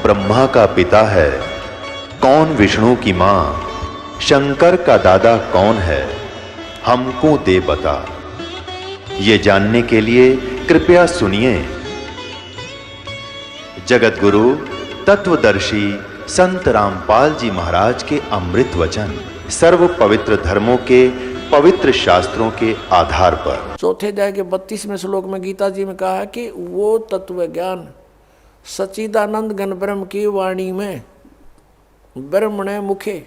ब्रह्मा का पिता है, कौन विष्णु की मां, शंकर का दादा कौन है, हमको दे बता। ये जानने के लिए कृपया सुनिए। जगत गुरु तत्वदर्शी संत रामपाल जी महाराज के अमृत वचन सर्व पवित्र धर्मों के पवित्र शास्त्रों के आधार पर। चौथे अध्याय के 32वें श्लोक में गीता जी में कहा है कि वो तत्व ज्ञान सच्चिदानंद घन ब्रह्म की वाणी में ब्रह्मणे मुखे,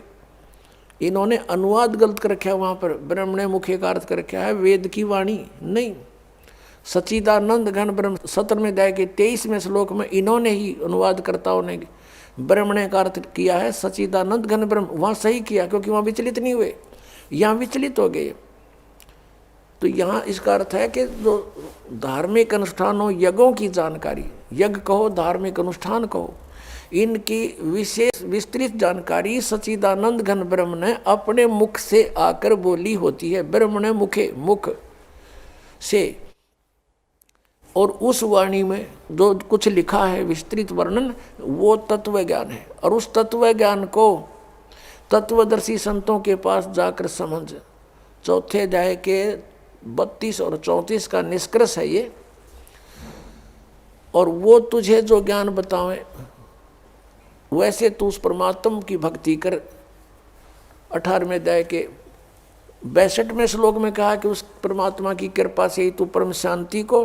इन्होंने अनुवाद गलत कर रखा है, वहां पर ब्रह्मणे मुखे का अर्थ कर रखा है वेद की वाणी नहीं, सच्चिदानंद घन ब्रह्म। 17वें अध्याय के 23वें श्लोक में इन्होंने ही अनुवादकर्ताओं ने ब्रह्मणे का अर्थ किया है सच्चिदानंद घन ब्रह्म। वहां सही किया क्योंकि वहां विचलित नहीं हुए, यहाँ विचलित हो गए। तो यहाँ इसका अर्थ है कि जो धार्मिक अनुष्ठानों यज्ञों की जानकारी, यज्ञ कहो धार्मिक अनुष्ठान कहो, इनकी विशेष विस्तृत जानकारी सच्चिदानंद घन ब्रह्म ने अपने मुख से आकर बोली होती है। ब्रह्म ने मुखे, मुख से, और उस वाणी में जो कुछ लिखा है विस्तृत वर्णन वो तत्व ज्ञान है। और उस तत्व ज्ञान को तत्वदर्शी संतों के पास जाकर समझ। चौथे अध्याय के 32 और 34 का निष्कर्ष है ये। और वो तुझे जो ज्ञान बतावे वैसे तू उस परमात्मा की भक्ति कर। 18वें अध्याय के 62वें श्लोक में कहा कि उस परमात्मा की कृपा से ही तू परम शांति को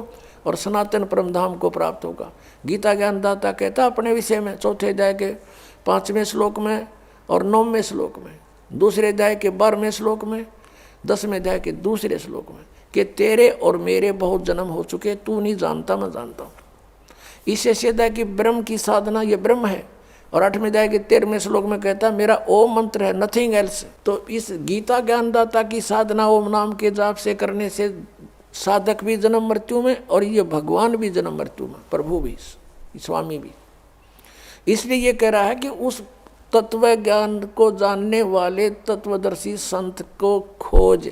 और सनातन परम धाम को प्राप्त होगा। गीता ज्ञानदाता कहता अपने विषय में चौथे अध्याय के 5वें श्लोक में और 9वें श्लोक में, दूसरे अध्याय के 12वें श्लोक में, 10वें अध्याय के दूसरे श्लोक में कि तेरे और मेरे बहुत जन्म हो चुके, तू नहीं जानता मैं जानता हूँ। इससे सिद्ध है कि ब्रह्म की साधना ये ब्रह्म है। और 8वें अध्याय के 13वें श्लोक में कहता मेरा ओम मंत्र है, नथिंग एल्स। तो इस गीता ज्ञानदाता की साधना ओम नाम के जाप से करने से साधक भी जन्म मृत्यु में और ये भगवान भी जन्म मृत्यु में, प्रभु भी, स्वामी भी। इसलिए ये कह रहा है कि उस तत्व ज्ञान को जानने वाले तत्वदर्शी संत को खोज,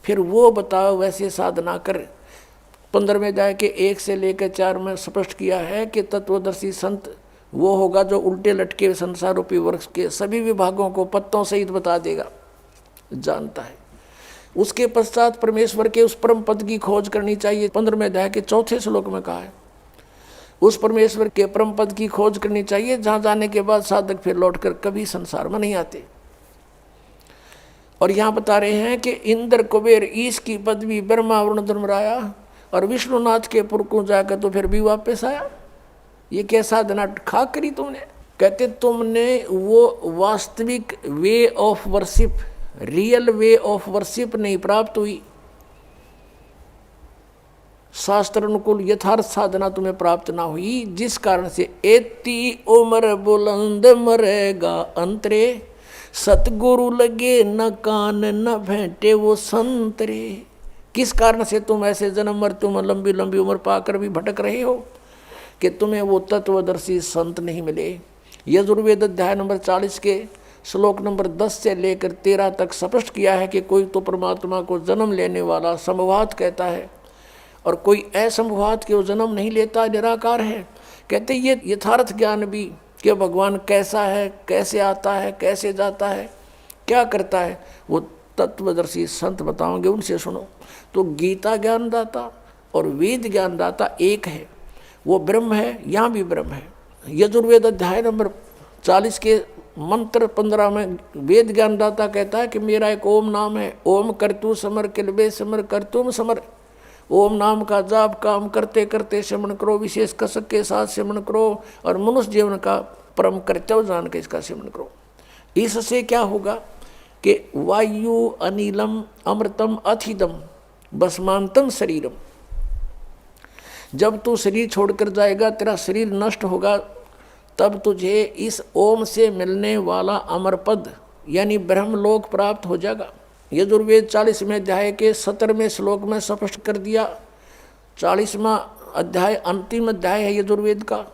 फिर वो बताओ वैसे साधना कर। 15वें अध्याय के 1 से लेकर 4 में स्पष्ट किया है कि तत्वदर्शी संत वो होगा जो उल्टे लटके संसार रूपी वृक्ष के सभी विभागों को पत्तों सहित बता देगा, जानता है। उसके पश्चात परमेश्वर के उस परम पद की खोज करनी चाहिए। 15वें अध्याय के 4थे श्लोक में कहा है उस परमेश्वर के परम पद की खोज करनी चाहिए, जहां जाने के बाद साधक फिर लौटकर कभी संसार में नहीं आते। और यहाँ बता रहे हैं कि इंद्र कुबेर ईश की पदवी ब्रह्मा वरुण धर्मराया और विष्णुनाथ के पुर को जाकर तो फिर भी वापस आया। ये क्या साधना खा करी तुमने? कहते तुमने वो वास्तविक way of worship, real way of worship नहीं प्राप्त हुई, शास्त्र अनुकूल यथार्थ साधना तुम्हें प्राप्त ना हुई, जिस कारण से एती उम्र बुलंद मरेगा अंतरे, सतगुरु लगे न कान न भेंटे वो संतरे। किस कारण से तुम ऐसे जन्म मृत्यु में लंबी लंबी उम्र पाकर भी भटक रहे हो कि तुम्हें वो तत्वदर्शी संत नहीं मिले। यजुर्वेद अध्याय नंबर 40 के श्लोक नंबर 10 से लेकर 13 तक स्पष्ट किया है कि कोई तो परमात्मा को जन्म लेने वाला संभवात कहता है और कोई असंभवात के वो जन्म नहीं लेता, निराकार है। कहते ये यथार्थ ज्ञान भी कि भगवान कैसा है, कैसे आता है, कैसे जाता है, क्या करता है, वो तत्वदर्शी संत बताओगे, उनसे सुनो। तो गीता ज्ञानदाता और वेद ज्ञानदाता एक है, वो ब्रह्म है, यहाँ भी ब्रह्म है। यजुर्वेद अध्याय नंबर 40 के मंत्र 15 में वेद ज्ञानदाता कहता है कि मेरा एक ओम नाम है, ओम करतु समर किलबे समर करतुम समर। ओम नाम का जाप काम करते करते श्रवण करो, विशेष कसक के साथ श्रवण करो और मनुष्य जीवन का परम कर्तव्य जान के इसका श्रवण करो। इससे क्या होगा कि वायु अनिलम अमृतम अथिदम भस्मांतम शरीरम। जब तू शरीर छोड़कर जाएगा, तेरा शरीर नष्ट होगा, तब तुझे इस ओम से मिलने वाला अमर पद यानी ब्रह्मलोक प्राप्त हो जाएगा। यजुर्वेद 40वें अध्याय के 17वें श्लोक में स्पष्ट कर दिया। 40वां अध्याय अंतिम अध्याय है यजुर्वेद का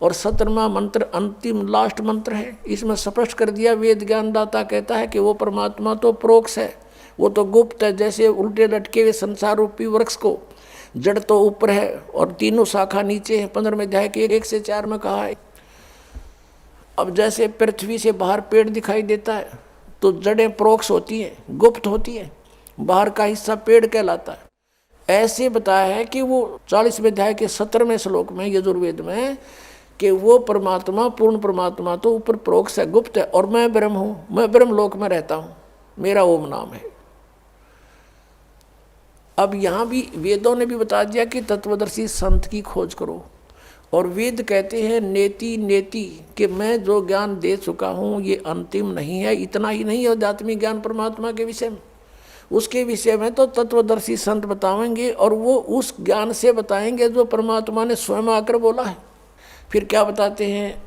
और 17वां मंत्र अंतिम लास्ट मंत्र है। इसमें स्पष्ट कर दिया, वेद ज्ञानदाता कहता है कि वो परमात्मा तो प्रोक्ष है, वो तो गुप्त है। जैसे उल्टे लटके हुए संसार रूपी वृक्ष को जड़ तो ऊपर है और तीनों शाखा नीचे है। 15वें अध्याय के 1 से 4 में कहा है अब जैसे पृथ्वी से बाहर पेड़ दिखाई देता है तो जड़ें प्रोक्ष होती हैं, गुप्त होती है, बाहर का हिस्सा पेड़ कहलाता है। ऐसे बताया है कि वो 40वें अध्याय के 17वें श्लोक में यजुर्वेद में कि वो परमात्मा, पूर्ण परमात्मा तो ऊपर प्रोक्ष है, गुप्त है, और मैं ब्रह्म हूँ, मैं ब्रह्म लोक में रहता हूँ, मेरा ओम नाम है। अब यहाँ भी वेदों ने भी बता दिया कि तत्वदर्शी संत की खोज करो, और वेद कहते हैं नेति नेति कि मैं जो ज्ञान दे चुका हूँ ये अंतिम नहीं है। इतना ही नहीं है आध्यात्मिक ज्ञान परमात्मा के विषय में, उसके विषय में तो तत्वदर्शी संत बताएंगे, और वो उस ज्ञान से बताएंगे जो परमात्मा ने स्वयं आकर बोला है। फिर क्या बताते हैं,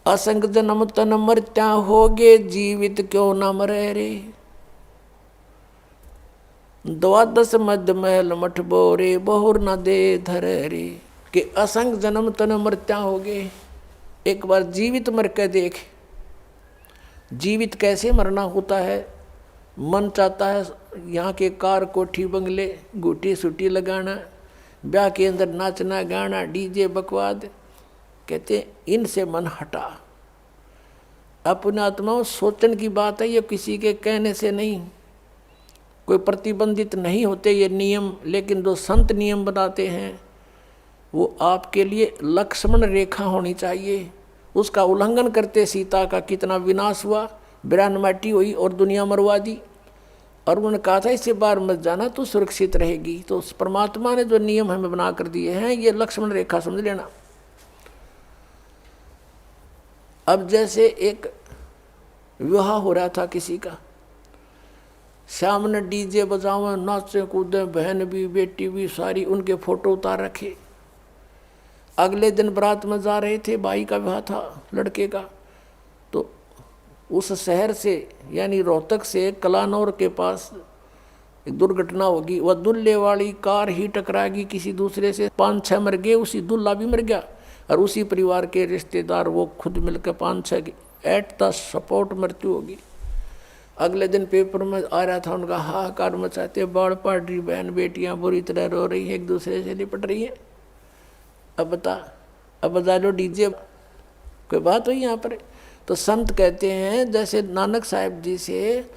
असंग जन्म तन मृत्या होगे, जीवित क्यों न मरे रे, द्वादश मध्य महल मठ बोरे, बहुर न दे धरे रे, कि असंग जन्म तन मृत्या होगे। एक बार जीवित मर के देख, जीवित कैसे मरना होता है। मन चाहता है यहाँ के कार कोठी बंगले, गुटी सुटी लगाना, ब्याह के अंदर नाचना गाना, डीजे बकवाद, कहते इनसे मन हटा। अपने आत्मा सोचने की बात है, ये किसी के कहने से नहीं, कोई प्रतिबंधित नहीं होते ये नियम, लेकिन जो संत नियम बनाते हैं वो आपके लिए लक्ष्मण रेखा होनी चाहिए। उसका उल्लंघन करते सीता का कितना विनाश हुआ, बिरान माटी हुई और दुनिया मरवा दी। और उन्होंने कहा था इससे बाहर मत जाना तो सुरक्षित रहेगी। तो उस परमात्मा ने जो नियम हमें बना कर दिए हैं ये लक्ष्मण रेखा समझ लेना। अब जैसे एक विवाह हो रहा था किसी का, सामने डीजे बजावे, नाचे कूदे, बहन भी बेटी भी सारी, उनके फोटो उतार रखे। अगले दिन बारात में जा रहे थे, भाई का विवाह था लड़के का, तो उस शहर से यानी रोहतक से कलानौर के पास एक दुर्घटना होगी। वह दुल्हे वाली कार ही टकराएगी किसी दूसरे से, 5-6 मर गए, उसी दुल्हा भी मर गया, और उसी परिवार के रिश्तेदार वो खुद मिलकर 5-6 की एट द स्पॉट मृत्यु होगी। अगले दिन पेपर में आ रहा था उनका हाहाकार मचाते, बाढ़ पड़ रही, बहन बेटियां बुरी तरह रो रही हैं, एक दूसरे से लिपट रही हैं। अब बता, अब बजा लो डीजे, कोई बात हुई यहाँ पर। तो संत कहते हैं जैसे नानक साहिब जी से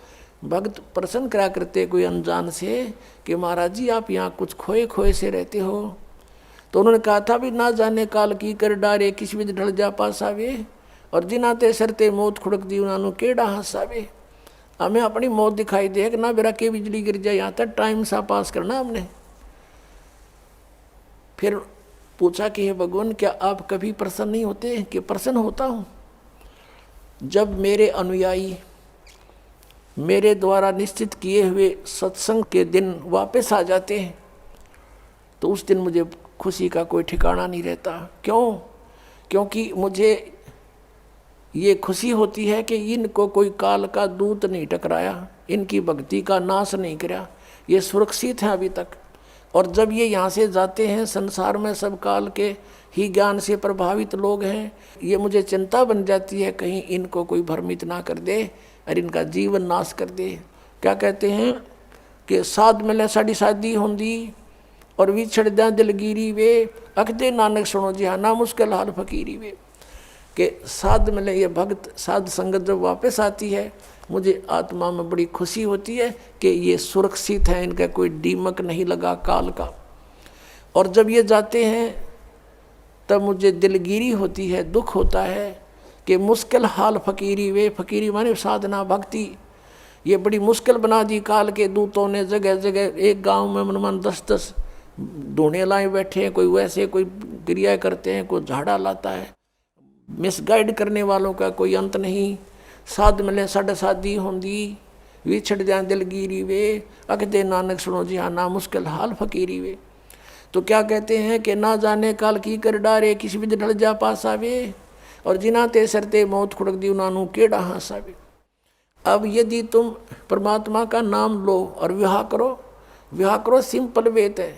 भक्त प्रसन्न करा करते कोई अनजान से कि महाराज जी आप यहाँ कुछ खोए खोए से रहते हो। तो उन्होंने कहा था भी ना जाने काल की कर डारे, किस विध ढल जा पास आवे, और जिनाते सरते मौत खुड़क दी उन्होंने केड़ा हंसावे। हमें अपनी मौत दिखाई दे कि ना बेरा के बिजली गिर जाए, यहाँ तक टाइम सा पास करना हमने। फिर पूछा कि हे भगवान क्या आप कभी प्रसन्न नहीं होते? कि प्रसन्न होता हूँ जब मेरे अनुयायी मेरे द्वारा निश्चित किए हुए सत्संग के दिन वापस आ जाते हैं, तो उस दिन मुझे खुशी का कोई ठिकाना नहीं रहता। क्यों? क्योंकि मुझे ये खुशी होती है कि इनको कोई काल का दूत नहीं टकराया, इनकी भक्ति का नाश नहीं किया, ये सुरक्षित है अभी तक। और जब ये यहाँ से जाते हैं, संसार में सब काल के ही ज्ञान से प्रभावित लोग हैं, ये मुझे चिंता बन जाती है कहीं इनको कोई भ्रमित ना कर दे और इनका जीवन नाश कर दे। क्या कहते हैं कि साध मिले साड़ी शादी होंदी और विछड़ दें दिलगिरी वे, अखदे नानक सुनो जी हाँ ना मुश्किल हाल फकीरी वे। कि साध मिले, ये भक्त साध संगत जब वापस आती है, मुझे आत्मा में बड़ी खुशी होती है कि ये सुरक्षित है, इनका कोई दीमक नहीं लगा काल का। और जब ये जाते हैं तब मुझे दिलगिरी होती है, दुख होता है कि मुश्किल हाल फकीरी वे, फकीरी माने साधना भक्ति, ये बड़ी मुश्किल बना दी काल के दूतों ने। जगह जगह एक गांव में मनमान 10-10 ढूंढे लाए बैठे हैं, कोई वैसे कोई क्रिया करते हैं, कोई झाड़ा लाता है, मिसगाइड करने वालों का कोई अंत नहीं। साध मिले साढ़े शादी होंदी विछड़ जाए दिलगिरी वे, अखदे नानक सुनो जी हाँ ना मुश्किल हाल फकीरी वे। तो क्या कहते हैं कि ना जाने काल की कर डारे, किसी भी ढल जा पास आवे, और जिनाते सरते मौत खुड़क दी उन्होंने केड़ा हंसावे। अब यदि तुम परमात्मा का नाम लो और विवाह करो सिंपल वेत है,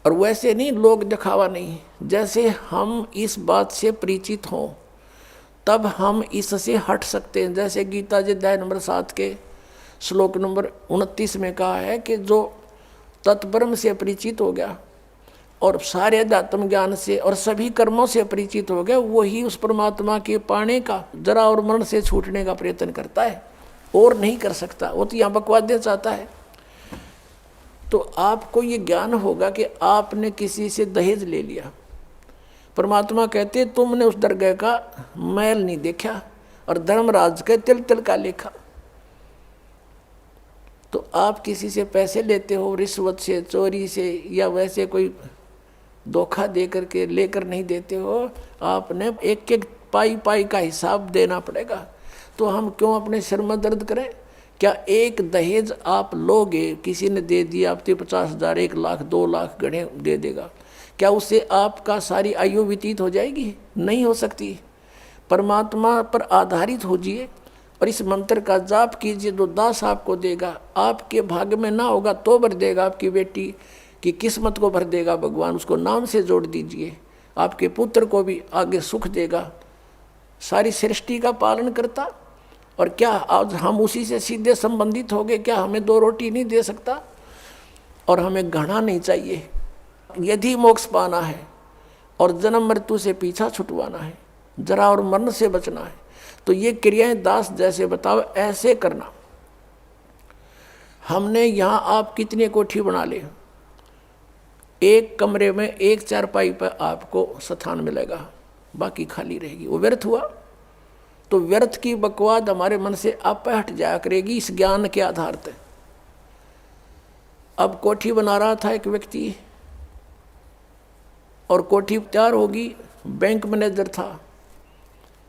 और वैसे नहीं लोग दिखावा नहीं। जैसे हम इस बात से परिचित हों तब हम इससे हट सकते हैं। जैसे गीता जी अध्याय नंबर 7 के श्लोक नंबर 29 में कहा है कि जो तत्ब्रह्म से परिचित हो गया, और सारे अध्यात्म ज्ञान से और सभी कर्मों से परिचित हो गया, वही उस परमात्मा के पाने का, जरा और मरण से छूटने का प्रयत्न करता है, और नहीं कर सकता। वो तो यहाँ बकवाद देना चाहता है। तो आपको ये ज्ञान होगा कि आपने किसी से दहेज ले लिया। परमात्मा कहते तुमने उस दरगाह का मैल नहीं देखा और धर्मराज के तिल तिल का लेखा। तो आप किसी से पैसे लेते हो, रिश्वत से, चोरी से, या वैसे कोई धोखा दे करके लेकर नहीं देते हो। आपने एक एक पाई पाई का हिसाब देना पड़ेगा। तो हम क्यों अपने सिर में दर्द करें? क्या एक दहेज आप लोगे, किसी ने दे दिया आपके 50,000, 1 लाख, 2 लाख गणे दे देगा, क्या उससे आपका सारी आयु व्यतीत हो जाएगी? नहीं हो सकती। परमात्मा पर आधारित होजिए और इस मंत्र का जाप कीजिए, तो दास आपको देगा। आपके भाग्य में ना होगा तो भर देगा, आपकी बेटी की किस्मत को भर देगा भगवान, उसको नाम से जोड़ दीजिए। आपके पुत्र को भी आगे सुख देगा। सारी सृष्टि का पालन करता, और क्या आज हम उसी से सीधे संबंधित हो गए? क्या हमें 2 रोटी नहीं दे सकता? और हमें घना नहीं चाहिए। यदि मोक्ष पाना है और जन्म मृत्यु से पीछा छुटवाना है, जरा और मरण से बचना है, तो ये क्रियाएं दास जैसे बताओ ऐसे करना। हमने यहाँ आप कितनी कोठी बना ले, एक कमरे में 1 चारपाई पर आपको स्थान मिलेगा, बाकी खाली रहेगी। वो व्यर्थ हुआ। तो व्यर्थ की बकवाद हमारे मन से आप हट जाया करेगी इस ज्ञान के आधार पर। अब कोठी बना रहा था एक व्यक्ति, और कोठी तैयार होगी, बैंक मैनेजर था,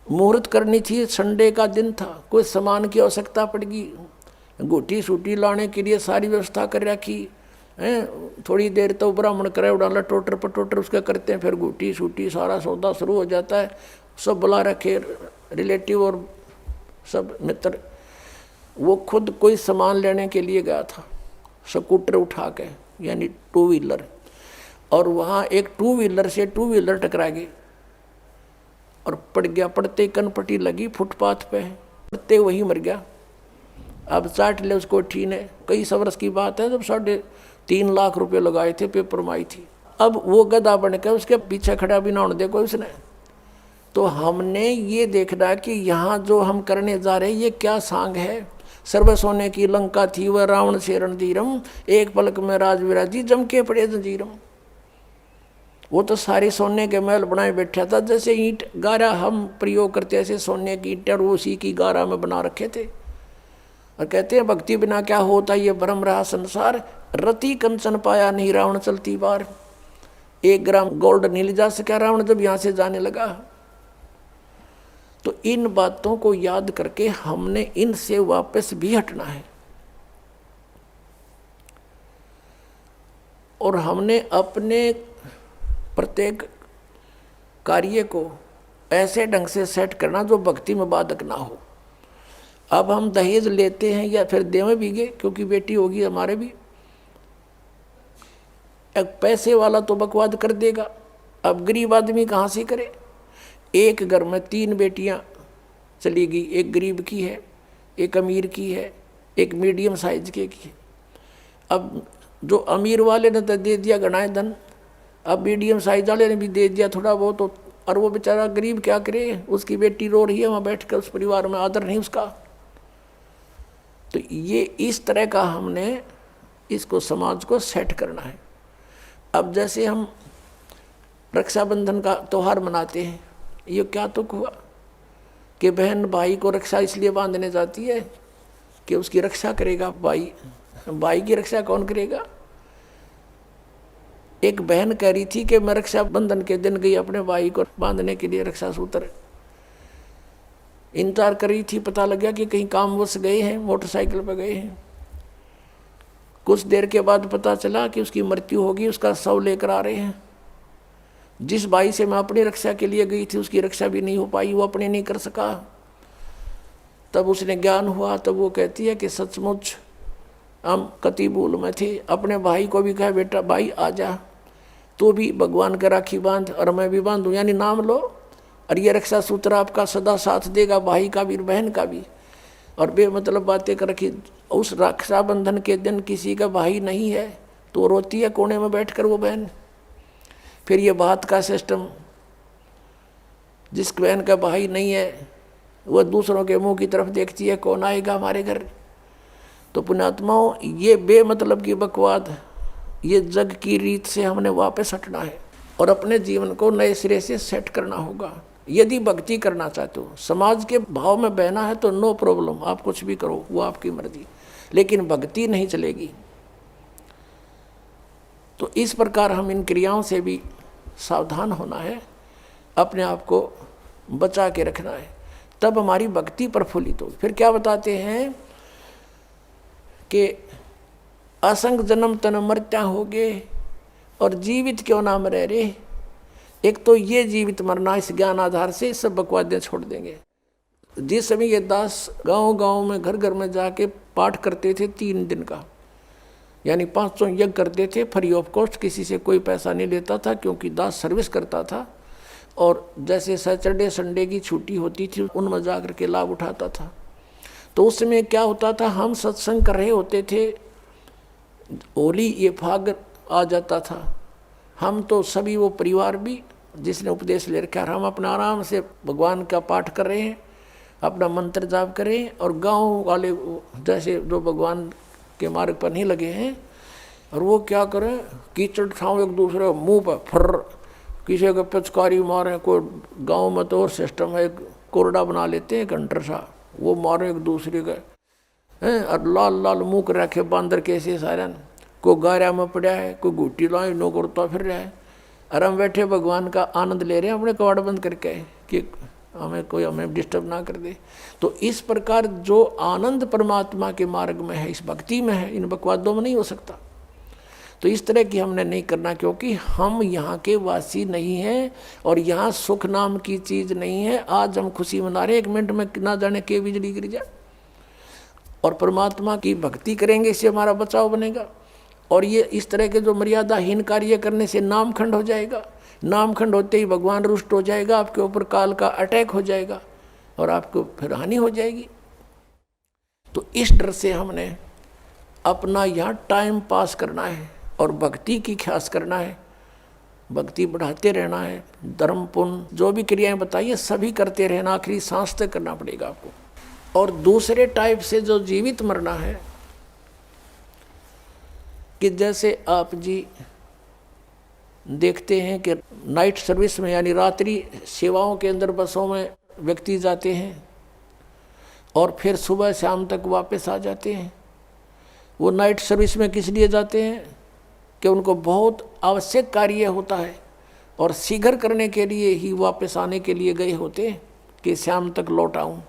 मुहूर्त करनी थी, संडे का दिन था, कोई सामान की आवश्यकता पड़गी, गोटी सूटी लाने के लिए सारी व्यवस्था कर रखी है। थोड़ी देर तो ब्राह्मण करे उड़ाला टोटर पटोटर उसके करते हैं, फिर गोटी सूटी सारा सौदा शुरू हो जाता है। सब बुला रखे रिलेटिव और सब मित्र। वो खुद कोई सामान लेने के लिए गया था, स्कूटर उठा के, यानी 2 व्हीलर, और वहाँ एक 2 व्हीलर से 2 व्हीलर टकरा गई और पड़ गया। पड़ते कनपट्टी लगी फुटपाथ पे, पड़ते वही मर गया। अब चाट ले उसको ठी ने। कई वर्ष की बात है जब 3.5 लाख रुपए लगाए थे, पेपर में आई थी। अब वो गधा बन के उसके पीछे खड़ा भी ना होने दे कोई उसने। तो हमने ये देखना कि यहाँ जो हम करने जा रहे हैं ये क्या सांग है। सर्व सोने की लंका थी वह रावण से रणधीरम, एक पलक में राज विराजी जम के पड़े जंजीरम। वो तो सारे सोने के महल बनाए बैठा था, जैसे ईंट गारा हम प्रयोग करते ऐसे सोने की ईंट और उसी की गारा में बना रखे थे। और कहते हैं भक्ति बिना क्या होता ये भ्रम रहा संसार, रति कंचन पाया नहीं रावण चलती बार। 1 ग्राम गोल्ड नहीं ले जा सका रावण जब यहाँ से जाने लगा। तो इन बातों को याद करके हमने इनसे वापस भी हटना है, और हमने अपने प्रत्येक कार्य को ऐसे ढंग से सेट करना जो भक्ति में बाधक ना हो। अब हम दहेज लेते हैं या फिर देवे भी गए, क्योंकि बेटी होगी हमारे भी। एक पैसे वाला तो बकवाद कर देगा, अब गरीब आदमी कहाँ से करे। एक घर में 3 बेटियां चली गई, एक गरीब की है, एक अमीर की है, एक मीडियम साइज की है। अब जो अमीर वाले ने तो दे दिया घना धन, अब मीडियम साइज वाले ने भी दे दिया थोड़ा बहुत, तो और वो बेचारा गरीब क्या करे, उसकी बेटी रो रही है वहाँ बैठ कर, उस परिवार में आदर नहीं उसका। तो ये इस तरह का हमने इसको समाज को सेट करना है। अब जैसे हम रक्षाबंधन का त्यौहार मनाते हैं, ये क्या तुक हुआ कि बहन भाई को रक्षा इसलिए बांधने जाती है कि उसकी रक्षा करेगा भाई। भाई की रक्षा कौन करेगा? एक बहन कह रही थी कि मैं रक्षाबंधन के दिन गई अपने भाई को बांधने के लिए, रक्षा सूत्र इंतजार कर रही थी। पता लग गया कि कहीं कामवश गए हैं, मोटरसाइकिल पर गए हैं। कुछ देर के बाद पता चला कि उसकी मृत्यु होगी, उसका शव लेकर आ रहे हैं। जिस भाई से मैं अपनी रक्षा के लिए गई थी उसकी रक्षा भी नहीं हो पाई, वो अपने नहीं कर सका। तब उसने ज्ञान हुआ, तब वो कहती है कि सचमुच हम कति भूल में थे। अपने भाई को भी कहा बेटा भाई आ जा, तो भी भगवान का राखी बांध और मैं भी बांधूं, यानी नाम लो, और ये रक्षा सूत्र आपका सदा साथ देगा, भाई का भी बहन का भी। और बेमतलब बातें कर रखी। उस रक्षाबंधन के दिन किसी का भाई नहीं है तो रोती है कोने में बैठकर वो बहन। फिर ये बात का सिस्टम, जिस बहन का भाई नहीं है वह दूसरों के मुंह की तरफ देखती है कौन आएगा हमारे घर। तो पुण्यात्माओं, ये बेमतलब की बकवाद, ये जग की रीत से हमने वापस हटना है और अपने जीवन को नए सिरे से सेट करना होगा। यदि भक्ति करना चाहते हो, समाज के भाव में बहना है तो नो प्रॉब्लम, आप कुछ भी करो, वो आपकी मर्जी, लेकिन भक्ति नहीं चलेगी। तो इस प्रकार हम इन क्रियाओं से भी सावधान होना है, अपने आप को बचा के रखना है, तब हमारी भक्ति प्रफुल्लित हो। फिर क्या बताते हैं कि असंग जन्म तन मरत्या होगे और जीवित क्यों ना मरे रे। एक तो ये जीवित मरना, इस ज्ञान आधार से सब बकवादें छोड़ देंगे। जिस समय ये दास गांव गांव में घर घर में जाके पाठ करते थे 3 दिन का, यानी 500 यज्ञ करते थे फ्री ऑफ कॉस्ट, किसी से कोई पैसा नहीं लेता था क्योंकि दास सर्विस करता था। और जैसे सैटरडे संडे की छुट्टी होती थी उनमें जा कर के लाभ उठाता था। तो उस समय क्या होता था, हम सत्संग कर रहे होते थे, होली ये फाग आ जाता था, हम तो सभी वो परिवार भी जिसने उपदेश ले रखा, हम अपना आराम से भगवान का पाठ कर रहे हैं, अपना मंत्र जाप कर रहे हैं, और गांव वाले जैसे जो भगवान के मार्ग पर नहीं लगे हैं, और वो क्या करें, कीचड़ ठाव एक दूसरे मुंह पर फर, किसी का पिचकारी मारे। कोई गांव में तो और सिस्टम है, एक कोरडा बना लेते हैं घंटर सा, वो मारे एक दूसरे का हैं, और लाल लाल मुँह कर रखे बांदर कैसे सारन, कोई गारा में पड़ा है, कोई घुट्टी लाई नो करता फिर रहा है, और हम बैठे भगवान का आनंद ले रहे हैं अपने कवाड़ बंद करके कि हमें डिस्टर्ब ना कर दे। तो इस प्रकार जो आनंद परमात्मा के मार्ग में है, इस भक्ति में है, इन बकवादों में नहीं हो सकता। तो इस तरह की हमने नहीं करना, क्योंकि हम यहाँ के वासी नहीं हैं और यहाँ सुख नाम की चीज़ नहीं है। आज हम खुशी मना रहे, 1 मिनट में ना जाने के बिजली गिर जाए, और परमात्मा की भक्ति करेंगे, इससे हमारा बचाव बनेगा। और ये इस तरह के जो मर्यादाहीन कार्य करने से नामखंड हो जाएगा, नामखंड होते ही भगवान रुष्ट हो जाएगा, आपके ऊपर काल का अटैक हो जाएगा और आपको फिर हानि हो जाएगी। तो इस डर से हमने अपना यहाँ टाइम पास करना है और भक्ति की ख्यास करना है, भक्ति बढ़ाते रहना है, धर्म पुण्य जो भी क्रियाएं बताइए सभी करते रहना, आखिरी सांस तक करना पड़ेगा आपको। और दूसरे टाइप से जो जीवित मरना है, कि जैसे आप जी देखते हैं कि नाइट सर्विस में यानी रात्रि सेवाओं के अंदर बसों में व्यक्ति जाते हैं और फिर सुबह शाम तक वापस आ जाते हैं। वो नाइट सर्विस में किस लिए जाते हैं कि उनको बहुत आवश्यक कार्य होता है और शीघ्र करने के लिए ही वापस आने के लिए गए होते हैं कि शाम तक लौट आऊँ।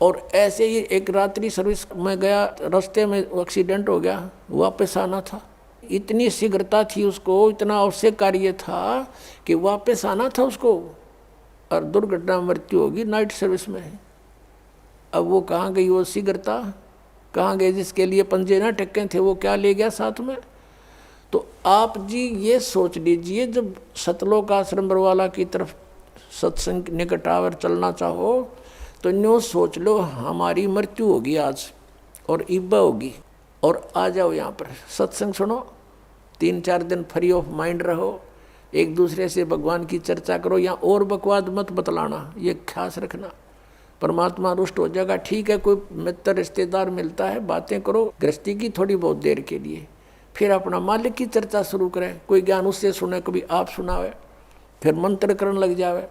और ऐसे ही एक रात्रि सर्विस में गया, रास्ते में एक्सीडेंट हो गया, वापस आना था, इतनी शीघ्रता थी उसको, इतना आवश्यक कार्य था कि वापस आना था उसको, और दुर्घटना मृत्यु होगी नाइट सर्विस में। अब वो कहाँ गई वो शीघ्रता, कहाँ गए जिसके लिए पंजे ना टक्के थे, वो क्या ले गया साथ में। तो आप जी ये सोच लीजिए, जब सतलोक आश्रम बरवाला की तरफ सत्संग निकट आवर चलना चाहो तो न्यू सोच लो हमारी मृत्यु होगी आज और इब्बा होगी, और आ जाओ यहाँ पर सत्संग सुनो, 3-4 दिन फ्री ऑफ माइंड रहो, एक दूसरे से भगवान की चर्चा करो, यहाँ और बकवाद मत बतलाना, ये ख्यास रखना, परमात्मा रुष्ट हो जाएगा। ठीक है, कोई मित्र रिश्तेदार मिलता है, बातें करो गृहस्थी की थोड़ी बहुत देर के लिए, फिर अपना मालिक की चर्चा शुरू करें, कोई ज्ञान उससे सुने, कभी आप सुनावे, फिर मंत्र करने लग जावे।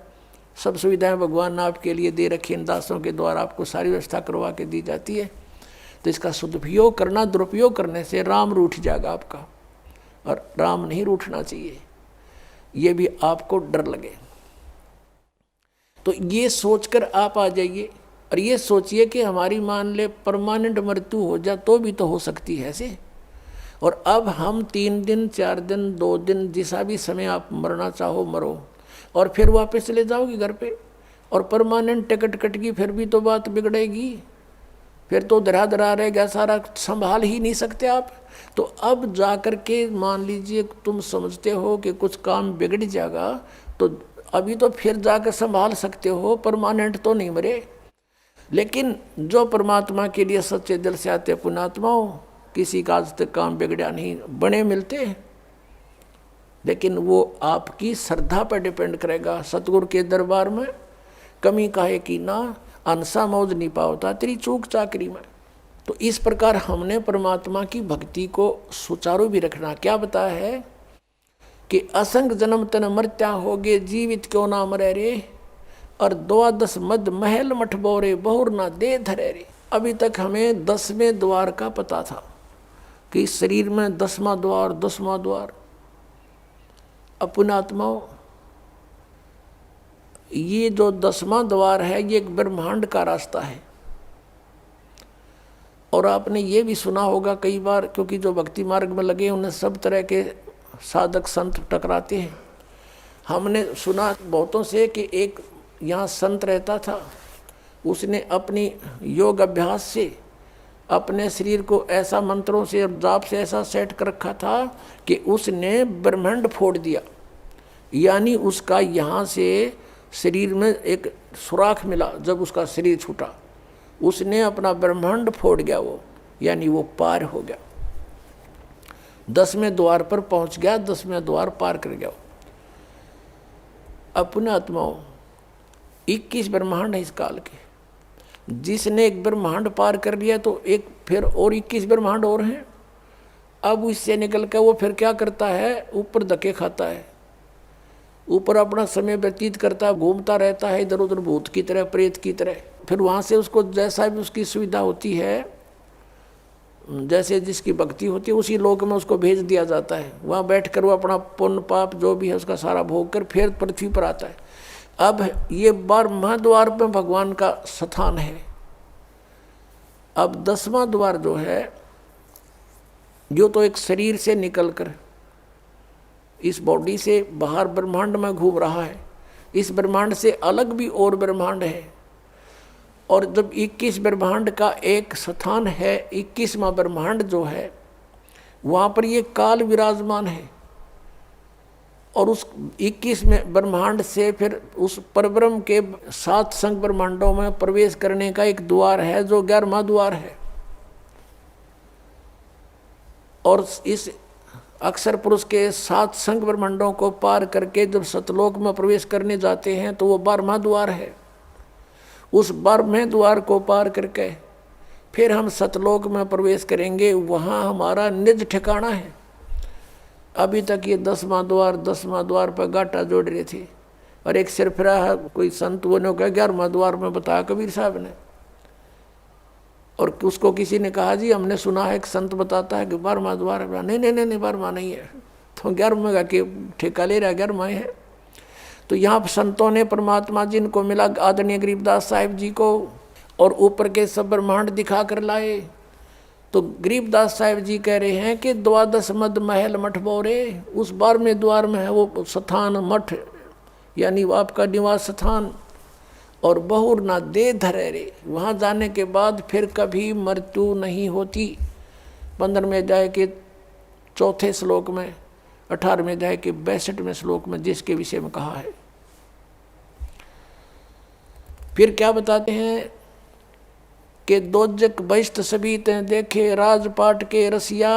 सब सुविधाएं भगवान ने आपके लिए दे रखी, इन दासों के द्वारा आपको सारी व्यवस्था करवा के दी जाती है। तो इसका सदुपयोग करना, दुरुपयोग करने से राम रूठ जाएगा आपका, और राम नहीं रूठना चाहिए, ये भी आपको डर लगे। तो ये सोचकर आप आ जाइए और ये सोचिए कि हमारी मान ले परमानेंट मृत्यु हो जाए तो भी तो हो सकती है ऐसे। और अब हम 3 दिन 4 दिन 2 दिन जिसा भी समय आप मरना चाहो मरो, और फिर वापस चले जाओगे घर पे, और परमानेंट टिकट कटगी फिर भी तो बात बिगड़ेगी, फिर तो धरा धरा रहेगा, सारा संभाल ही नहीं सकते आप। तो अब जा कर के मान लीजिए तुम समझते हो कि कुछ काम बिगड़ जाएगा, तो अभी तो फिर जाकर संभाल सकते हो, परमानेंट तो नहीं मरे। लेकिन जो परमात्मा के लिए सच्चे दिल से आते पुण्यात्माओं, किसी का आज तक काम बिगड़ा नहीं, बने मिलते हैं, लेकिन वो आपकी श्रद्धा पर डिपेंड करेगा। सतगुरु के दरबार में कमी काहे की ना, अनसा मौज नहीं पावता तेरी चूक चाकरी में। तो इस प्रकार हमने परमात्मा की भक्ति को सुचारू भी रखना। क्या बताया है कि असंग जन्म तन मर्त्या होगे, जीवित क्यों ना मरे रे, और 12 मद महल मठ बोरे, बहुर ना दे धरे रे। अभी तक हमें 10वें द्वार का पता था कि शरीर में 10वां द्वार, 10वां द्वार। अपनात्माओं, ये जो 10वां द्वार है ये एक ब्रह्मांड का रास्ता है। और आपने ये भी सुना होगा कई बार, क्योंकि जो भक्ति मार्ग में लगे उन्हें सब तरह के साधक संत टकराते हैं। हमने सुना बहुतों से कि एक यहाँ संत रहता था, उसने अपनी योग अभ्यास से अपने शरीर को ऐसा मंत्रों से और जाप से ऐसा सेट कर रखा था कि उसने ब्रह्मांड फोड़ दिया। यानी उसका यहाँ से शरीर में एक सुराख मिला। जब उसका शरीर छूटा उसने अपना ब्रह्मांड फोड़ गया वो, यानी वो पार हो गया, 10वें द्वार पर पहुंच गया, 10वें द्वार पार कर गया। अपने आत्माओं, 21 ब्रह्मांड है इस काल के। जिसने एक ब्रह्मांड पार कर लिया तो एक फिर और 21 ब्रह्मांड और हैं। अब इससे निकल कर वो फिर क्या करता है, ऊपर धक्के खाता है, ऊपर अपना समय व्यतीत करता है, घूमता रहता है इधर उधर भूत की तरह, प्रेत की तरह। फिर वहाँ से उसको जैसा भी उसकी सुविधा होती है, जैसे जिसकी भक्ति होती है, उसी लोक में उसको भेज दिया जाता है। वहाँ बैठकर वो अपना पुण्य पाप जो भी है उसका सारा भोग कर फिर पृथ्वी पर आता है। अब ये 12वां द्वार पे भगवान का स्थान है। अब 10वां द्वार जो है, जो तो एक शरीर से निकलकर इस बॉडी से बाहर ब्रह्मांड में घूम रहा है। इस ब्रह्मांड से अलग भी और ब्रह्मांड है, और जब 21 ब्रह्मांड का एक स्थान है, 21वां ब्रह्मांड जो है, वहाँ पर ये काल विराजमान है। और उस 21वें ब्रह्मांड से फिर उस परब्रह्म के 7 संग ब्रह्मांडों में प्रवेश करने का एक द्वार है जो 11वां द्वार है। और इस अक्षर पुरुष के 7 संग ब्रह्मांडों को पार करके जब सतलोक में प्रवेश करने जाते हैं तो वो 12वां द्वार है। उस 12वें द्वार को पार करके फिर हम सतलोक में प्रवेश करेंगे, वहाँ हमारा निज ठिकाना है। अभी तक ये 10वां द्वार पर गाटा जोड़ रहे थे, और एक सिरफिरा है कोई संत, वो ने कहा 11वां द्वार में बताया कबीर साहब ने। और उसको किसी ने कहा जी हमने सुना है एक संत बताता है कि 12वां द्वार है। नहीं नहीं नहीं, 12वां नहीं है, तो 11वें का के ठेका ले रहा है, 11वां है। तो यहाँ संतों ने परमात्मा जिनको मिला आदरणीय गरीबदास साहिब जी को, और ऊपर के सब ब्रह्मांड दिखा कर लाए। तो गरीबदास साहिब जी कह रहे हैं कि 12 मद महल मठ बोरे, उस 12वें द्वार में है वो स्थान मठ, यानी वो आपका निवास स्थान। और बहुर ना दे धरे रे, वहाँ जाने के बाद फिर कभी मृत्यु नहीं होती। 15वें अध्याय के 4थे श्लोक में, 18वें अध्याय के 62वें श्लोक में जिसके विषय में कहा है। फिर क्या बताते हैं कि दोजक बहिष्ठ सभी ते देखे राजपाट के रसिया।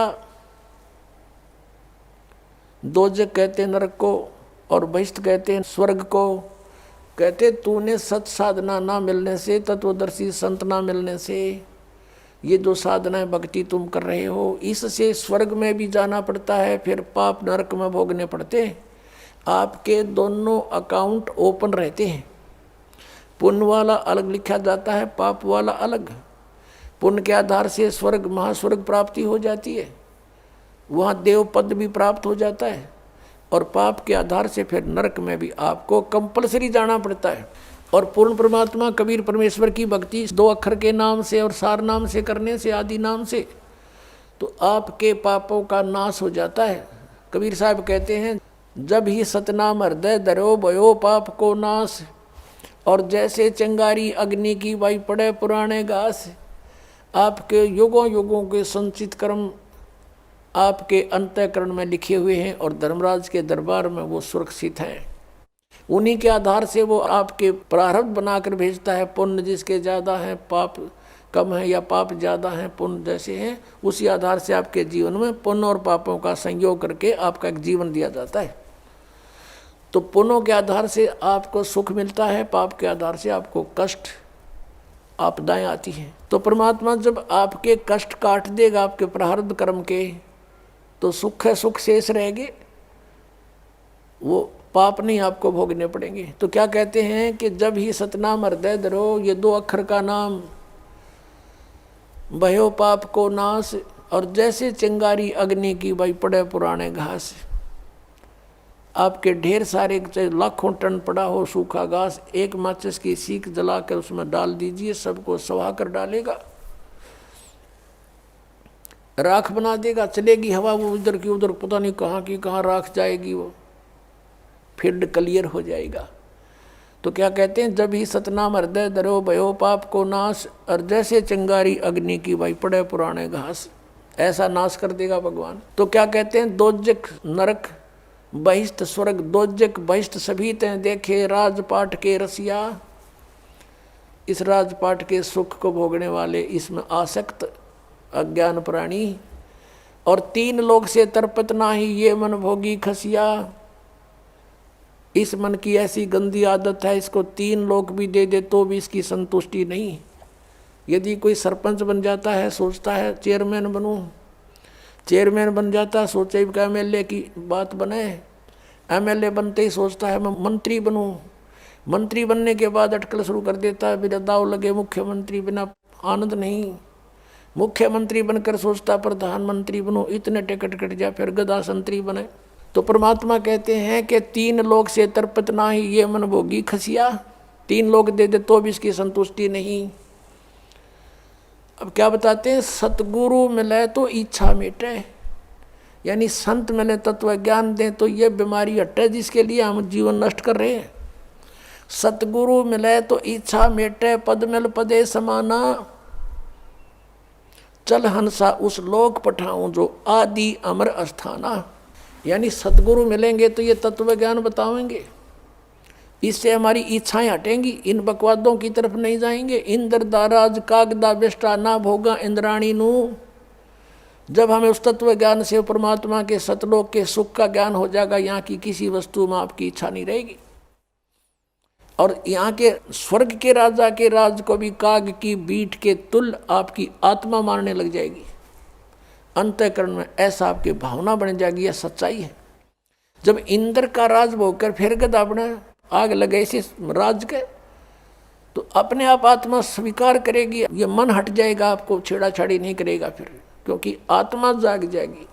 दोजक कहते हैं नरक को, और बहिष्ठ कहते हैं स्वर्ग को। कहते तूने सत साधना ना मिलने से, तत्वदर्शी संत ना मिलने से, ये जो साधनाएं भक्ति तुम कर रहे हो, इससे स्वर्ग में भी जाना पड़ता है, फिर पाप नरक में भोगने पड़ते हैं। आपके दोनों अकाउंट ओपन रहते हैं। पुण्य वाला अलग लिखा जाता है, पाप वाला अलग। पुण्य के आधार से स्वर्ग महास्वर्ग प्राप्ति हो जाती है, वहाँ देव पद भी प्राप्त हो जाता है। और पाप के आधार से फिर नरक में भी आपको कंपलसरी जाना पड़ता है। और पूर्ण परमात्मा कबीर परमेश्वर की भक्ति 2 अक्षर के नाम से और सार नाम से करने से, आदि नाम से, तो आपके पापों का नाश हो जाता है। कबीर साहब कहते हैं जब ही सतनाम हृदय धरो भयो पाप को नाश। और जैसे चिंगारी अग्नि की वाई पड़े पुराने घास, आपके युगों युगों के संचित कर्म आपके अंतःकरण में लिखे हुए हैं, और धर्मराज के दरबार में वो सुरक्षित हैं। उन्हीं के आधार से वो आपके प्रारब्ध बनाकर भेजता है। पुण्य जिसके ज़्यादा है, पाप कम है या पाप ज़्यादा हैं, पुण्य जैसे हैं, उसी आधार से आपके जीवन में पुण्य और पापों का संयोग करके आपका एक जीवन दिया जाता है। तो पुण्यों के आधार से आपको सुख मिलता है, पाप के आधार से आपको कष्ट आपदाएं आती हैं। तो परमात्मा जब आपके कष्ट काट देगा आपके प्रारब्ध कर्म के, तो सुख है, सुख शेष रहेंगे, वो पाप नहीं आपको भोगने पड़ेंगे। तो क्या कहते हैं कि जब ही सतनाम हृदय धरो, ये 2 अक्षर का नाम, भयो पाप को नाश, और जैसे चिंगारी अग्नि की भाई पड़े पुराने घास। आपके ढेर सारे लाखों टन पड़ा हो सूखा घास, एक माचिस की सीख जला कर उसमें डाल दीजिए, सबको सवा कर डालेगा, राख बना देगा, चलेगी हवा वो उधर की उधर, पता नहीं कहाँ की कहाँ राख जाएगी, वो फील्ड क्लियर हो जाएगा। तो क्या कहते हैं, जब ही सतनाम हृदय धरो भयो पाप को नाश, और जैसे चिंगारी अग्नि की भाई पड़े पुराने घास, ऐसा नाश कर देगा भगवान। तो क्या कहते हैं, दोजक नरक बहिष्ठ स्वर्ग, दोजक बहिष्ठ सभी तें देखे राजपाट के रसिया। इस राजपाट के सुख को भोगने वाले, इसमें आसक्त अज्ञान प्राणी, और 3 लोक से तरपत नाही ये मन भोगी खसिया। इस मन की ऐसी गंदी आदत है, इसको 3 लोक भी दे दे तो भी इसकी संतुष्टि नहीं। यदि कोई सरपंच बन जाता है, सोचता है चेयरमैन बनूं, चेयरमैन बन जाता है, सोचे कि एमएलए की बात बने, एमएलए बनते ही सोचता है मैं मंत्री बनूं, मंत्री बनने के बाद अटकल शुरू कर देता है, बिना दाव लगे मुख्यमंत्री, बिना आनंद नहीं। मुख्यमंत्री बनकर सोचता प्रधानमंत्री बनूं, इतने टिकट कट जाए, फिर गदा संतरी बने। तो परमात्मा कहते हैं कि 3 लोक से तरपत नाही ये मन भोगी खसिया। 3 लोक दे दे तो भी इसकी संतुष्टि नहीं। अब क्या बताते हैं, सतगुरु मिले तो इच्छा मिटे, यानी संत मिले तत्व ज्ञान दें तो ये बीमारी हटे जिसके लिए हम जीवन नष्ट कर रहे हैं। सतगुरु मिले तो इच्छा मिटे, पद मिल पदे समाना, चल हंसा उस लोक पठाऊं जो आदि अमर अस्थाना। यानी सतगुरु मिलेंगे तो ये तत्व ज्ञान बताएंगे, इससे हमारी इच्छाएं हटेंगी, इन बकवादों की तरफ नहीं जाएंगे। इंद्र दाराज कागदा बेष्टा ना भोगा इंद्राणी नू। जब हमें उस तत्व ज्ञान से परमात्मा के सतलोक के सुख का ज्ञान हो जाएगा, यहाँ की किसी वस्तु में आपकी इच्छा नहीं रहेगी। और यहाँ के स्वर्ग के राजा के राज को भी काग की बीट के तुल्य आपकी आत्मा मारने लग जाएगी। अंतःकरण में ऐसा आपकी भावना बन जाएगी, यह सच्चाई है। जब इंद्र का राज भोगकर फिर गदा अपना आग लगे इसे राज के, तो अपने आप आत्मा स्वीकार करेगी, ये मन हट जाएगा, आपको छेड़ाछाड़ी नहीं करेगा फिर, क्योंकि आत्मा जाग जाएगी।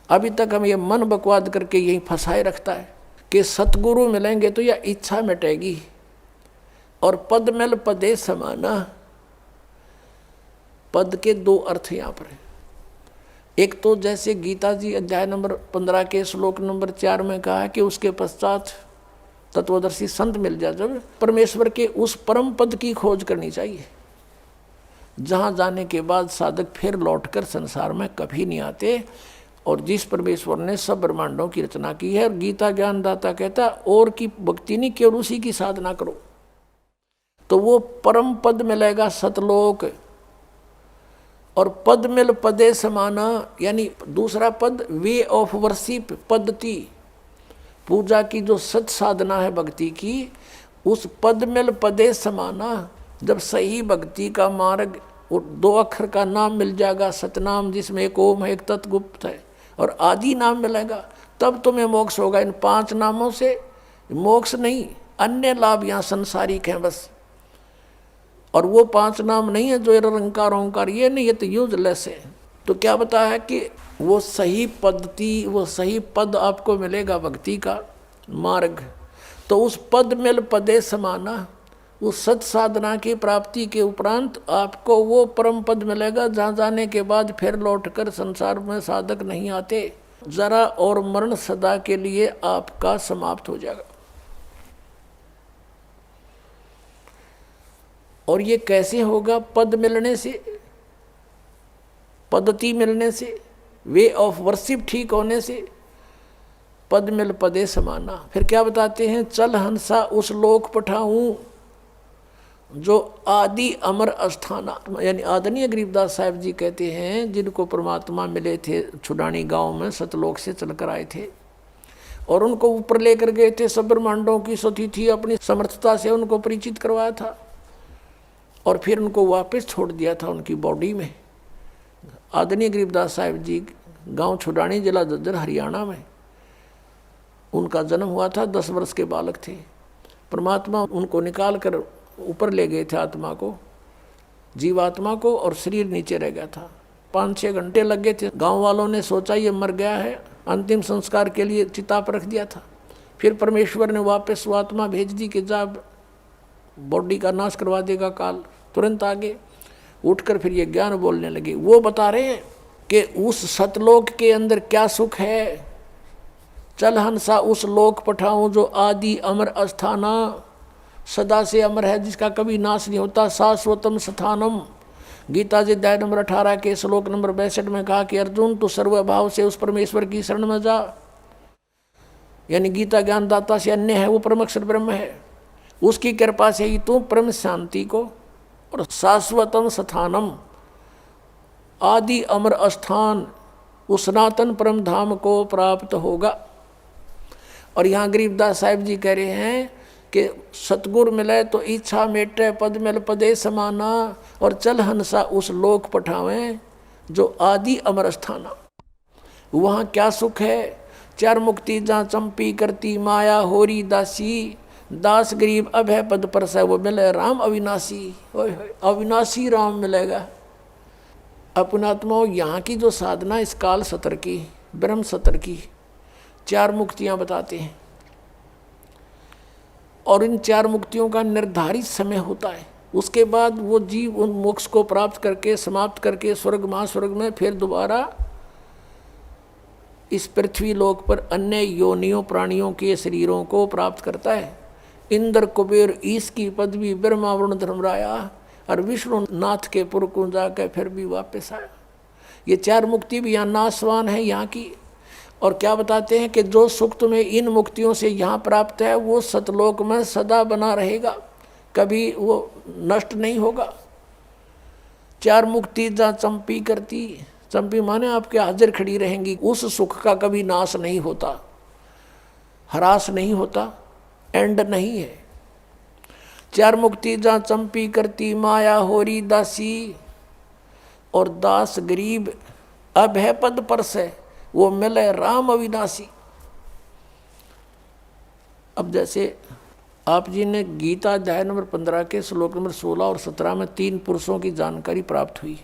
अभी तक हम ये मन बकवाद करके यही फंसाए रखता है कि सतगुरु मिलेंगे तो यह इच्छा मिटेगी, और पद मिल पदे समाना। पद के 2 अर्थ यहाँ पर है। एक तो जैसे गीता जी अध्याय नंबर 15 के श्लोक नंबर 4 में कहा है कि उसके पश्चात तत्वदर्शी संत मिल जाए, जब परमेश्वर के उस परम पद की खोज करनी चाहिए, जहाँ जाने के बाद साधक फिर लौटकर संसार में कभी नहीं आते, और जिस परमेश्वर ने सब ब्रह्मांडों की रचना की है। और गीता ज्ञानदाता कहता और की भक्ति नहीं, केवल उसी की साधना करो तो वो परम पद मिलेगा, सतलोक। और पद मिल पदे समाना, यानी दूसरा पद वे ऑफ वर्शिप, पद्धति, पूजा की जो सत साधना है भक्ति की, उस पद मिल पदे समाना। जब सही भक्ति का मार्ग और 2 अक्षर का नाम मिल जाएगा, सतनाम, जिसमें एक ओम है, एक तत्गुप्त है, और आदि नाम मिलेगा, तब तुम्हें मोक्ष होगा। इन 5 नामों से मोक्ष नहीं, अन्य लाभ यहाँ संसारिक हैं बस। और वो 5 नाम नहीं है जो निरंकार ओंकार, ये नहीं, ये तो यूजलेस है। तो क्या बताया है कि वो सही पद्धति, वो सही पद आपको मिलेगा, भक्ति का मार्ग। तो उस पद मिल पदे समाना, उस सत साधना की प्राप्ति के उपरांत आपको वो परम पद मिलेगा, जहाँ जाने के बाद फिर लौटकर संसार में साधक नहीं आते। जरा और मरण सदा के लिए आपका समाप्त हो जाएगा। और ये कैसे होगा? पद मिलने से, पद्धति मिलने से, वे ऑफ वर्शिप ठीक होने से। पद मिल पदे समाना। फिर क्या बताते हैं? चल हंसा उस लोक पठाऊं, जो आदि अमर अस्थाना, यानी आदरणीय गरीबदास साहब जी कहते हैं जिनको परमात्मा मिले थे छुडानी गांव में, सतलोक से चलकर आए थे और उनको ऊपर लेकर गए थे, सब ब्रह्मांडों की सती थी, अपनी समर्थता से उनको परिचित करवाया था और फिर उनको वापस छोड़ दिया था उनकी बॉडी में। आदरणीय गरीबदास साहब जी गांव छुडानी, जिला झज्जर, हरियाणा में उनका जन्म हुआ था। 10 वर्ष के बालक थे। परमात्मा उनको निकाल कर ऊपर ले गए थे, आत्मा को, जीवात्मा को, और शरीर नीचे रह गया था। 5-6 घंटे लग गए थे। गांव वालों ने सोचा ये मर गया है, अंतिम संस्कार के लिए चिता पर रख दिया था। फिर परमेश्वर ने वापस वो आत्मा भेज दी कि जा बॉडी का नाश करवा देगा काल। तुरंत आगे उठकर फिर ये ज्ञान बोलने लगे। वो बता रहे हैं कि उस सतलोक के अंदर क्या सुख है। चल हंसा उस लोक पठाऊं जो आदि अमर अस्थाना, सदा से अमर है, जिसका कभी नाश नहीं होता। शाश्वतम स्थानम, गीता जी अध्याय नंबर 18 के श्लोक नंबर 62 में कहा कि अर्जुन तू सर्वभाव से उस परमेश्वर की शरण में जा। यानी गीता ज्ञानदाता से अन्य है, वो परम अक्षर ब्रह्म है, उसकी कृपा से ही तू परम शांति को और शाश्वतम स्थानम, आदि अमर अस्थान, उस सनातन परम धाम को प्राप्त होगा। और यहाँ गरीबदास साहिब जी कह रहे हैं कि सतगुर मिले तो इच्छा मेटे, पद मिल पदे समाना, और चल हंसा उस लोक पठावें जो आदि अमर स्थाना। वहाँ क्या सुख है। 4 मुक्ति जहाँ चंपी करती माया होरी दासी, दास गरीब अभय पद पर से वो मिले राम अविनाशी। अविनाशी राम मिलेगा। अपनात्माओं, यहाँ की जो साधना इस काल सतर की, ब्रह्म सतर की 4 मुक्तियाँ बताते हैं और इन 4 मुक्तियों का निर्धारित समय होता है। उसके बाद वो जीव उन मोक्ष को प्राप्त करके समाप्त करके स्वर्ग महास्वर्ग में फिर दोबारा इस पृथ्वी लोक पर अन्य योनियों प्राणियों के शरीरों को प्राप्त करता है। इंद्र कुबेर ईश की पदवी, ब्रह्मा वरुण धर्मराया और विष्णु नाथ के पुर को जाकर फिर भी वापस आया। ये 4 मुक्ति भी यहाँ नाशवान है यहाँ की। और क्या बताते हैं कि जो सुख तुम्हें इन मुक्तियों से यहाँ प्राप्त है वो सतलोक में सदा बना रहेगा, कभी वो नष्ट नहीं होगा। 4 मुक्ति जहाँ चंपी करती, चंपी माने आपके हाजिर खड़ी रहेंगी, उस सुख का कभी नाश नहीं होता, ह्रास नहीं होता, एंड नहीं है। 4 मुक्ति जहाँ चंपी करती माया होरी दासी, और दास गरीब अभय पद पर से वो मिले राम अविनाशी। अब जैसे आप जी ने गीता अध्याय नंबर 15 के श्लोक नंबर 16 और 17 में 3 पुरुषों की जानकारी प्राप्त हुई।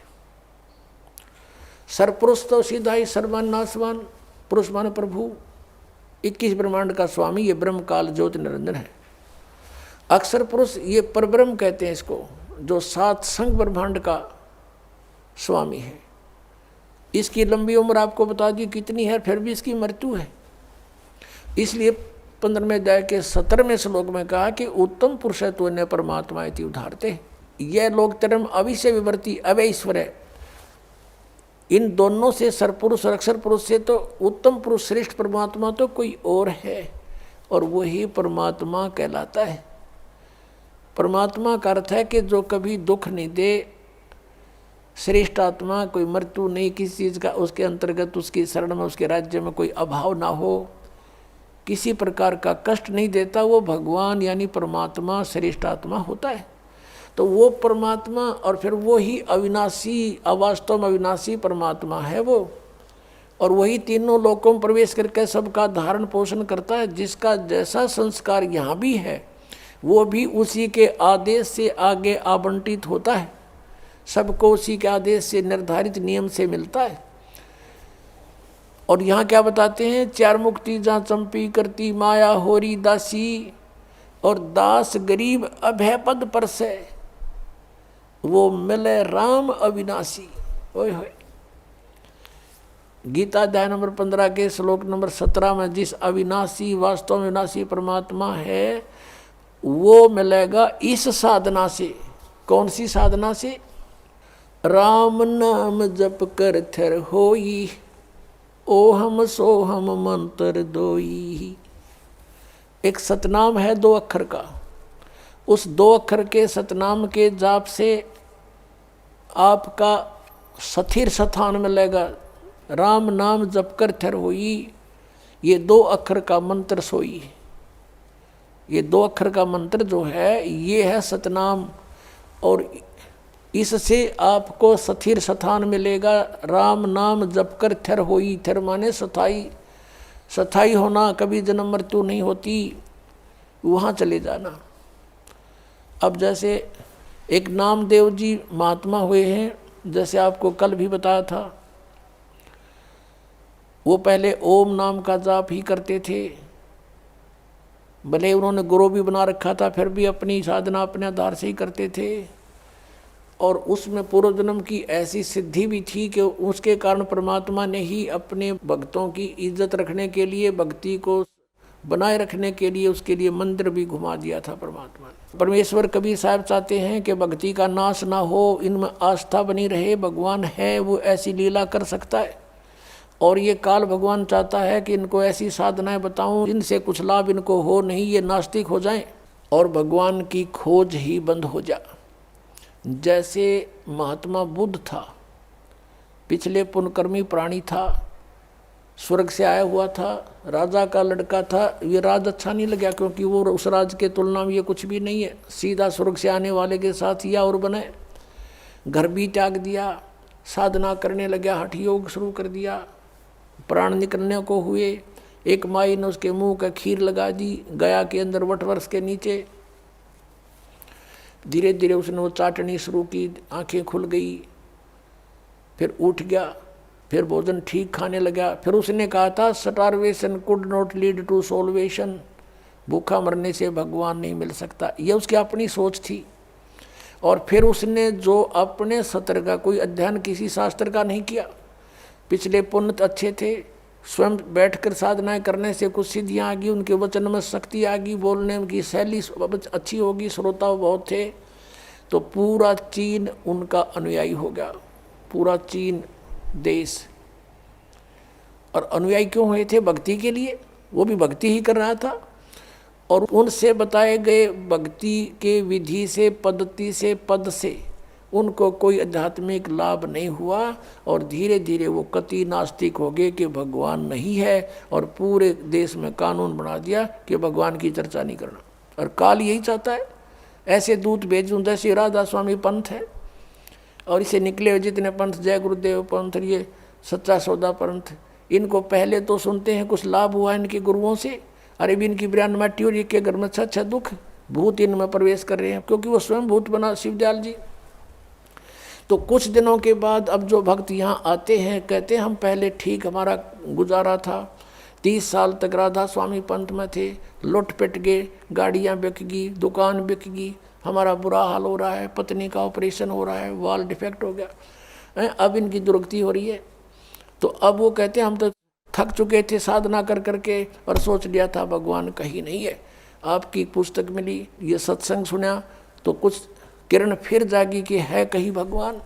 सरपुरुष तो सीधा ही सर्वान नाशवान, पुरुष माने प्रभु, 21 ब्रह्मांड का स्वामी, ये ब्रह्म काल ज्योति निरंजन है। अक्षर पुरुष ये परब्रह्म कहते हैं इसको, जो 7 संग ब्रह्मांड का स्वामी है। इसकी लंबी उम्र आपको बता दी कितनी है, फिर भी इसकी मृत्यु है। इसलिए 15वें अध्याय के 17वें श्लोक में कहा कि उत्तम पुरुष है तो अन्य परमात्मा इति उदाहरते। यह लोक तरम अविषय विवर्ती अवय ईश्वर है। इन दोनों से सरपुरुष और अक्षर पुरुष से तो उत्तम पुरुष श्रेष्ठ परमात्मा तो कोई और है, और वही परमात्मा कहलाता है। परमात्मा का अर्थ है कि जो कभी दुख नहीं दे, श्रेष्ठ आत्मा, कोई मृत्यु नहीं किसी चीज़ का, उसके अंतर्गत उसकी शरण में उसके राज्य में कोई अभाव ना हो, किसी प्रकार का कष्ट नहीं देता, वो भगवान यानी परमात्मा श्रेष्ठ आत्मा होता है। तो वो परमात्मा और फिर वो ही अविनाशी, अवास्तव में अविनाशी परमात्मा है वो, और वही तीनों लोकों में प्रवेश करके सबका धारण पोषण करता है। जिसका जैसा संस्कार यहाँ भी है वो भी उसी के आदेश से आगे आवंटित होता है, सबको उसी के आदेश से निर्धारित नियम से मिलता है। और यहाँ क्या बताते हैं, 4 मुक्ति जहाँ चंपी करती माया होरी दासी, और दास गरीब अभय पद पर से वो मिले राम अविनाशी। ओए होए। गीता अध्याय नंबर 15 के श्लोक नंबर 17 में जिस अविनाशी, वास्तव में विनाशी परमात्मा है वो मिलेगा इस साधना से। कौन सी साधना से? राम नाम जप कर थर होई, ओहम सोहम मंत्र दोई। एक सतनाम है 2 अक्षर का, उस 2 अक्षर के सतनाम के जाप से आपका स्थिर स्थान मिलेगा। राम नाम जप कर थर होई, ये 2 अक्षर का मंत्र सोई। ये 2 अक्षर का मंत्र जो है ये है सतनाम, और इससे आपको स्थिर स्थान मिलेगा। राम नाम जप कर थर होई, थर माने स्थाई, स्थाई होना, कभी जन्म मृत्यु नहीं होती, वहाँ चले जाना। अब जैसे एक नामदेव जी महात्मा हुए हैं, जैसे आपको कल भी बताया था, वो पहले ओम नाम का जाप ही करते थे। भले उन्होंने गुरु भी बना रखा था, फिर भी अपनी साधना अपने आधार से ही करते थे, और उसमें पूर्व जन्म की ऐसी सिद्धि भी थी कि उसके कारण परमात्मा ने ही अपने भक्तों की इज्जत रखने के लिए, भक्ति को बनाए रखने के लिए उसके लिए मंदिर भी घुमा दिया था परमात्मा ने। परमेश्वर कबीर साहब चाहते हैं कि भक्ति का नाश ना हो, इनमें आस्था बनी रहे। भगवान है वो ऐसी लीला कर सकता है, और ये काल भगवान चाहता है कि इनको ऐसी साधनाएं बताऊं इनसे कुछ लाभ इनको हो नहीं, ये नास्तिक हो जाएं और भगवान की खोज ही बंद हो जाए। जैसे महात्मा बुद्ध था, पिछले पुण्यकर्मी प्राणी था, स्वर्ग से आया हुआ था, राजा का लड़का था। ये राज अच्छा नहीं लगा, क्योंकि वो उस राज के तुलना में ये कुछ भी नहीं है। सीधा स्वर्ग से आने वाले के साथ या और बने, घर भी त्याग दिया, साधना करने लगा, हठ योग शुरू कर दिया, प्राण निकलने को हुए। एक माई ने उसके मुंह का खीर लगा दी गया के अंदर वटवृक्ष के नीचे। धीरे धीरे उसने वो चाटनी शुरू की, आंखें खुल गई, फिर उठ गया, फिर भोजन ठीक खाने लगा। फिर उसने कहा था starvation could not lead to salvation, भूखा मरने से भगवान नहीं मिल सकता। ये उसकी अपनी सोच थी। और फिर उसने जो अपने सत्र का कोई अध्ययन किसी शास्त्र का नहीं किया, पिछले पुण्य अच्छे थे, स्वयं बैठकर साधनाएं करने से कुछ सिद्धियाँ आ गई, उनके वचन में शक्ति आ गई, बोलने की शैली अच्छी होगी, श्रोता बहुत थे, तो पूरा चीन उनका अनुयायी हो गया, पूरा चीन देश। और अनुयायी क्यों हुए थे? भक्ति के लिए, वो भी भक्ति ही कर रहा था। और उनसे बताए गए भक्ति के विधि से, पद्धति से, पद से उनको कोई आध्यात्मिक लाभ नहीं हुआ, और धीरे धीरे वो कति नास्तिक हो गए कि भगवान नहीं है, और पूरे देश में कानून बना दिया कि भगवान की चर्चा नहीं करना। और काल यही चाहता है, ऐसे दूत भेजूं जैसे राधा स्वामी पंथ है, और इसे निकले हुए जितने पंथ, जय गुरुदेव पंथ, ये सच्चा सौदा पंथ, इनको पहले तो सुनते हैं कुछ लाभ हुआ इनके गुरुओं से, अरे भी इनकी ब्रांड माटी और के घर में अच्छा दुख, भूत इनमें प्रवेश कर रहे हैं, क्योंकि वो स्वयं भूत बना शिवदयाल जी। तो कुछ दिनों के बाद अब जो भक्त यहाँ आते हैं, कहते हैं हम पहले ठीक हमारा गुजारा था, 30 साल तक राधा स्वामी पंथ में थे, लुट पिट गए, गाड़ियाँ बिक गई, दुकान बिक गई, हमारा बुरा हाल हो रहा है, पत्नी का ऑपरेशन हो रहा है, वाल डिफेक्ट हो गया, अब इनकी दुर्गति हो रही है। तो अब वो कहते हैं हम तो थक चुके थे साधना कर करके, और सोच लिया था भगवान कहीं नहीं है। आपकी पुस्तक मिली, ये सत्संग सुना, तो कुछ किरण फिर जागी कि है कहीं भगवान।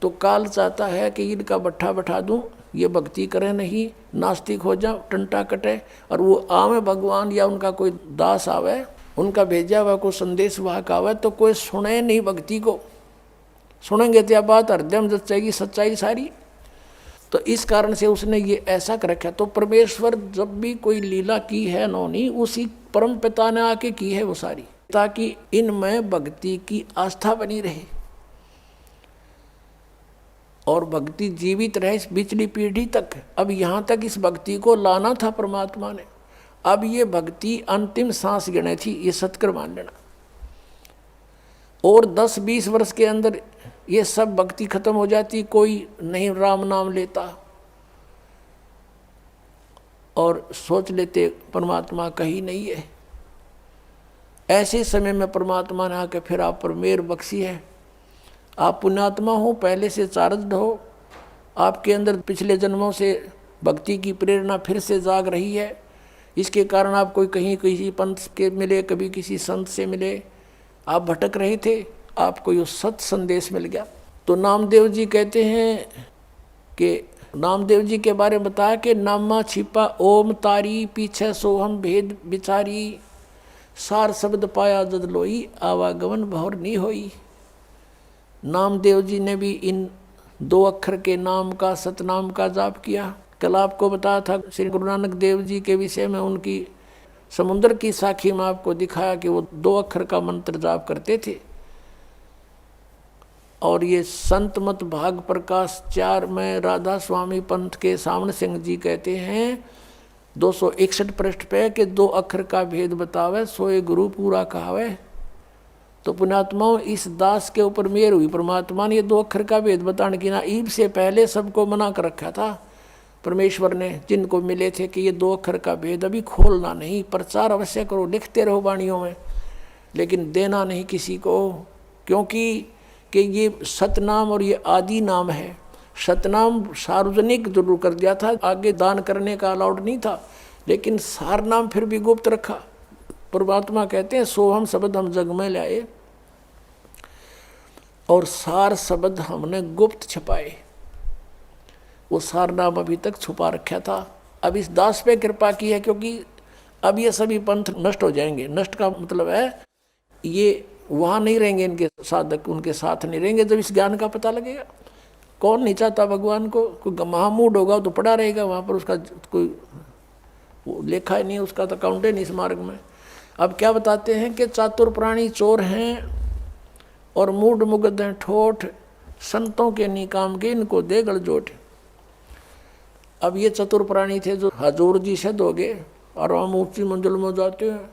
तो काल चाहता है कि इनका बट्ठा बैठा दूं, ये भक्ति करें नहीं, नास्तिक हो जाओ, टंटा कटे, और वो आवे भगवान या उनका कोई दास आवे, उनका भेजा हुआ कोई संदेश वाहक आवे, तो कोई सुने नहीं भक्ति को। सुनेंगे तो बात हृदय में जचेगी सच्चाई सारी। तो इस कारण से उसने ये ऐसा कर रखा। तो परमेश्वर जब भी कोई लीला की है नौनी, उसी परम पिता ने आके की है वो सारी, ताकि इनमें भक्ति की आस्था बनी रहे और भक्ति जीवित रहे इस पिछली पीढ़ी तक। अब यहाँ तक इस भक्ति को लाना था परमात्मा ने। अब ये भक्ति अंतिम सांस गिने थी, ये सत्कर मान लेना। और 10-20 वर्ष के अंदर ये सब भक्ति खत्म हो जाती, कोई नहीं राम नाम लेता, और सोच लेते परमात्मा कहीं नहीं है। ऐसे समय में परमात्मा ने आके फिर आप पर मेहर बख्शी है। आप पुण्यात्मा हो, पहले से चार्जड हो, आपके अंदर पिछले जन्मों से भक्ति की प्रेरणा फिर से जाग रही है। इसके कारण आप कोई कहीं किसी पंथ के मिले, कभी किसी संत से मिले, आप भटक रहे थे, आपको ये सत संदेश मिल गया। तो नामदेव जी कहते हैं कि नामदेव जी के बारे में बताया कि नामा छिपा ओम तारी, पीछे सोहम भेद बिचारी, सार शब्द पाया जद लोई, आवागमन भौर नहीं होई। नामदेव जी ने भी इन 2 अक्षर के नाम का, सतनाम का जाप किया। कल आपको बताया था श्री गुरु नानक देव जी के विषय में, उनकी समुद्र की साखी में आपको दिखाया कि वो 2 अक्षर का मंत्र जाप करते थे। और ये संत मत भाग प्रकाश 4 में राधा स्वामी पंथ के सामने सिंह जी कहते हैं 261 पृष्ठ पे कि 2 अक्षर का भेद बतावे, सोए गुरु पूरा कहावे। तो पुण्यात्माओं, इस दास के ऊपर मेहर हुई परमात्मा ने ये 2 अक्षर का भेद बताने की ना ईब से पहले सबको मना कर रखा था परमेश्वर ने, जिनको मिले थे कि ये 2 अक्षर का भेद अभी खोलना नहीं, प्रचार अवश्य करो, लिखते रहो वाणियों में, लेकिन देना नहीं किसी को, क्योंकि कि ये सतनाम और ये आदि नाम है। सतनाम सार्वजनिक जरूर कर दिया था, आगे दान करने का अलाउड नहीं था, लेकिन सार नाम फिर भी गुप्त रखा। परमात्मा कहते हैं सोहम शब्द हम जग में लाए, और सार शब्द हमने गुप्त छुपाए। वो सार नाम अभी तक छुपा रखा था। अब इस दास पे कृपा की है, क्योंकि अब ये सभी पंथ नष्ट हो जाएंगे। नष्ट का मतलब है ये वहाँ नहीं रहेंगे, इनके साधक उनके साथ नहीं रहेंगे जब इस ज्ञान का पता लगेगा। कौन नहीं चाहता भगवान को? कोई महामूड होगा तो पड़ा रहेगा वहाँ पर, उसका कोई वो लेखा ही नहीं, उसका तो अकाउंट ही नहीं इस मार्ग में। अब क्या बताते हैं कि चातुर प्राणी चोर हैं और मूड मुग्ध हैं ठोठ, संतों के निकाम के इनको दे गलजोट। अब ये चतुर प्राणी थे जो हजूर जी से दोगे और हम ऊँची मंजिल में जाते हैं,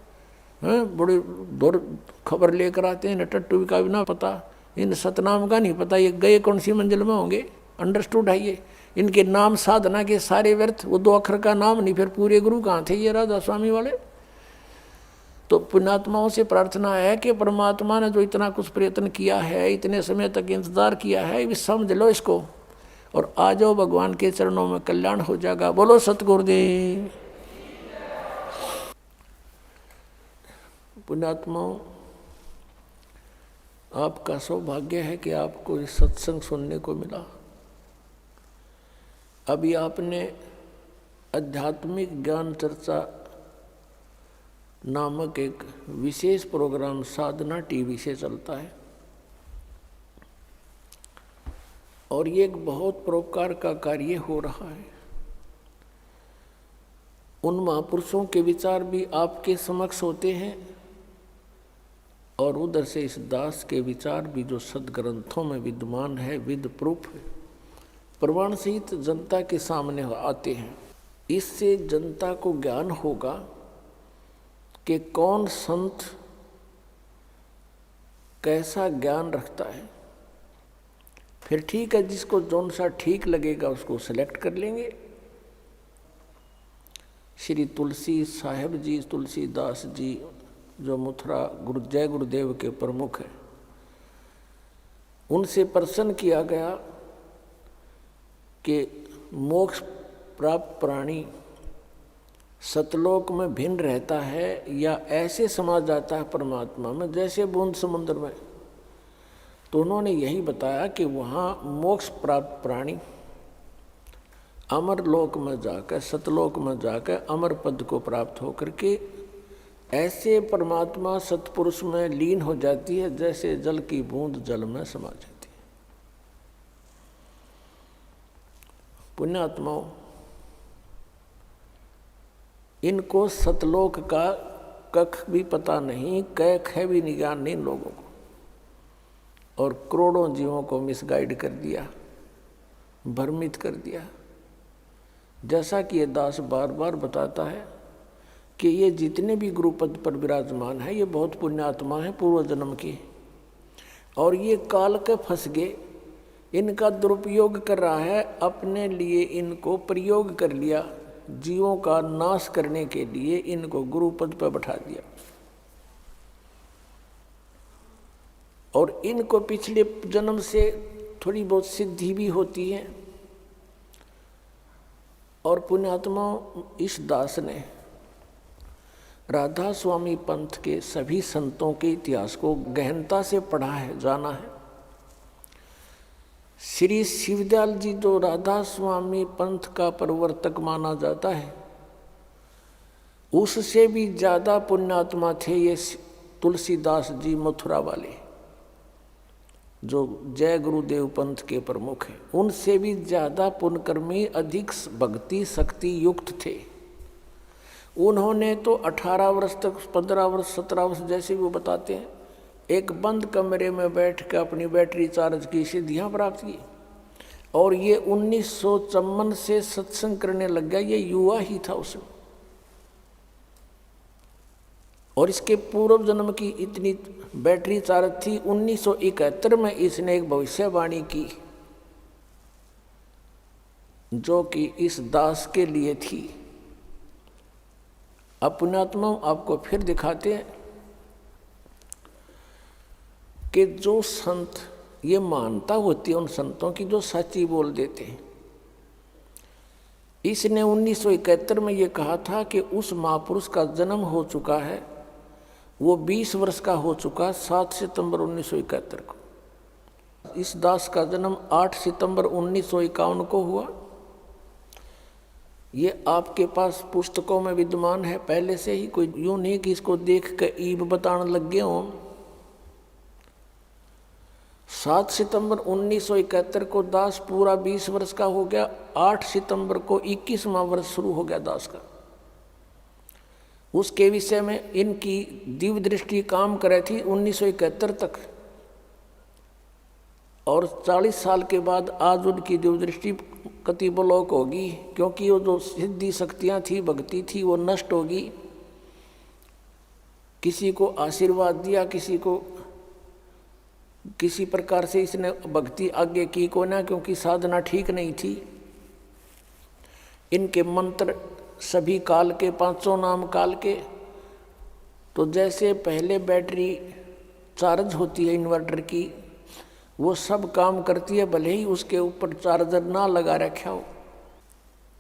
बड़े दूर खबर लेकर आते हैं, टट्टू का भी ना पता, इन सतनाम का नहीं पता, ये गए कौन सी मंजिल में होंगे। अंडरस्टूड है ये, इनके नाम साधना के सारे व्यर्थ। वो 2 अक्षर का नाम नहीं, फिर पूरे गुरु कहाँ थे ये राधा स्वामी वाले। तो पुण्यात्माओं से प्रार्थना है कि परमात्मा ने जो इतना कुछ प्रयत्न किया है, इतने समय तक इंतजार किया है, इस समझ लो इसको और आ जाओ भगवान के चरणों में, कल्याण हो जाएगा। बोलो सतगुरुदेव। पुण्यात्माओं, आपका सौभाग्य है कि आपको इस सत्संग सुनने को मिला। अभी आपने आध्यात्मिक ज्ञान चर्चा नामक एक विशेष प्रोग्राम साधना टीवी से चलता है, और ये एक बहुत परोपकार का कार्य हो रहा है। उन महापुरुषों के विचार भी आपके समक्ष होते हैं, और उधर से इस दास के विचार भी जो सदग्रंथों में विद्यमान है, विद प्रूफ है, प्रमाण सहित जनता के सामने आते हैं। इससे जनता को ज्ञान होगा कि कौन संत कैसा ज्ञान रखता है। फिर ठीक है, जिसको जौन सा ठीक लगेगा उसको सेलेक्ट कर लेंगे। श्री तुलसी साहेब जी, तुलसीदास जी जो मथुरा जय गुरुदेव के प्रमुख हैं, उनसे प्रश्न किया गया कि मोक्ष प्राप्त प्राणी सतलोक में भिन्न रहता है या ऐसे समा जाता है परमात्मा में जैसे बूंद समुद्र में। तो उन्होंने यही बताया कि वहाँ मोक्ष प्राप्त प्राणी अमर लोक में जाकर, सतलोक में जाकर अमर पद को प्राप्त होकर के ऐसे परमात्मा सतपुरुष में लीन हो जाती है जैसे जल की बूंद जल में समा जाती है। पुण्यात्माओं, इनको सतलोक का कख भी पता नहीं, कैख है भी ज्ञान नहीं इन लोगों को, और करोड़ों जीवों को मिसगाइड कर दिया, भ्रमित कर दिया। जैसा कि ये दास बार बार बताता है कि ये जितने भी गुरुपद पर विराजमान है ये बहुत पुण्यात्मा है पूर्व जन्म की, और ये काल के फंस गए, इनका दुरुपयोग कर रहा है, अपने लिए इनको प्रयोग कर लिया, जीवों का नाश करने के लिए इनको गुरुपद पर बैठा दिया। और इनको पिछले जन्म से थोड़ी बहुत सिद्धि भी होती है। और पुण्यात्मा इस दास ने राधा स्वामी पंथ के सभी संतों के इतिहास को गहनता से पढ़ा है, जाना है। श्री शिवदयाल जी जो राधा स्वामी पंथ का प्रवर्तक माना जाता है, उससे भी ज़्यादा पुण्यात्मा थे ये तुलसीदास जी मथुरा वाले, जो जय गुरुदेव पंथ के प्रमुख हैं। उनसे भी ज़्यादा पुण्यकर्मी, अधिक भक्ति शक्ति युक्त थे। उन्होंने तो 18 वर्ष तक, 15 वर्ष, 17 वर्ष, जैसे भी वो बताते हैं, एक बंद कमरे में बैठ कर अपनी बैटरी चार्ज की सिद्धियाँ प्राप्त की। और ये 1954 से सत्संग करने लग गया, ये युवा ही था उसमें। और इसके पूर्व जन्म की इतनी बैटरी चार्ज थी। 1971 में इसने एक भविष्यवाणी की जो कि इस दास के लिए थी। अपनात्मा आपको फिर दिखाते हैं कि जो संत, ये मानता होती है उन संतों की जो सच्ची बोल देते हैं। इसने 1971 में ये कहा था कि उस महापुरुष का जन्म हो चुका है, वो 20 वर्ष का हो चुका, 7 सितंबर 1971 को। इस दास का जन्म 8 सितंबर 1951 को हुआ। ये आपके पास पुस्तकों में विद्यमान है पहले से ही, कोई यूँ नहीं कि इसको देख कर ईब बताने लग गए हों। 7 सितंबर 1971 को दास पूरा 20 वर्ष का हो गया। 8 सितंबर को 21वां वर्ष शुरू हो गया दास का। उसके विषय में इनकी दिव्य दृष्टि काम करे थी 1971 तक, और 40 साल के बाद आज उनकी दिव्य दृष्टि कति ब्लॉक होगी, क्योंकि वो जो सिद्धि शक्तियाँ थी, भक्ति थी, वो नष्ट होगी। किसी को आशीर्वाद दिया, किसी को किसी प्रकार से इसने भक्ति आगे की को ना, क्योंकि साधना ठीक नहीं थी। इनके मंत्र सभी काल के, 500 नाम काल के। तो जैसे पहले बैटरी चार्ज होती है इन्वर्टर की, वो सब काम करती है, भले ही उसके ऊपर चार्जर ना लगा रखा हो,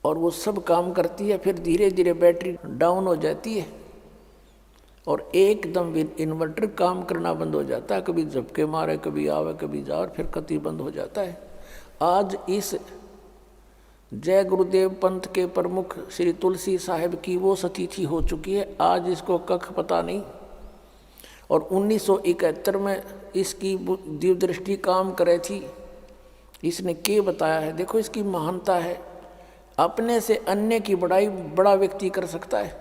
और वो सब काम करती है। फिर धीरे धीरे बैटरी डाउन हो जाती है और एकदम इन्वर्टर काम करना बंद हो जाता है। कभी झपके मारे, कभी आवे, कभी जाए, और फिर कति बंद हो जाता है। आज इस जय गुरुदेव पंथ के प्रमुख श्री तुलसी साहिब की वो सतिथि हो चुकी है। आज इसको कख पता नहीं। और 1971 में इसकी दिव्य दृष्टि काम करे थी। इसने क्या बताया है, देखो इसकी महानता है। अपने से अन्य की बड़ाई बड़ा व्यक्ति कर सकता है।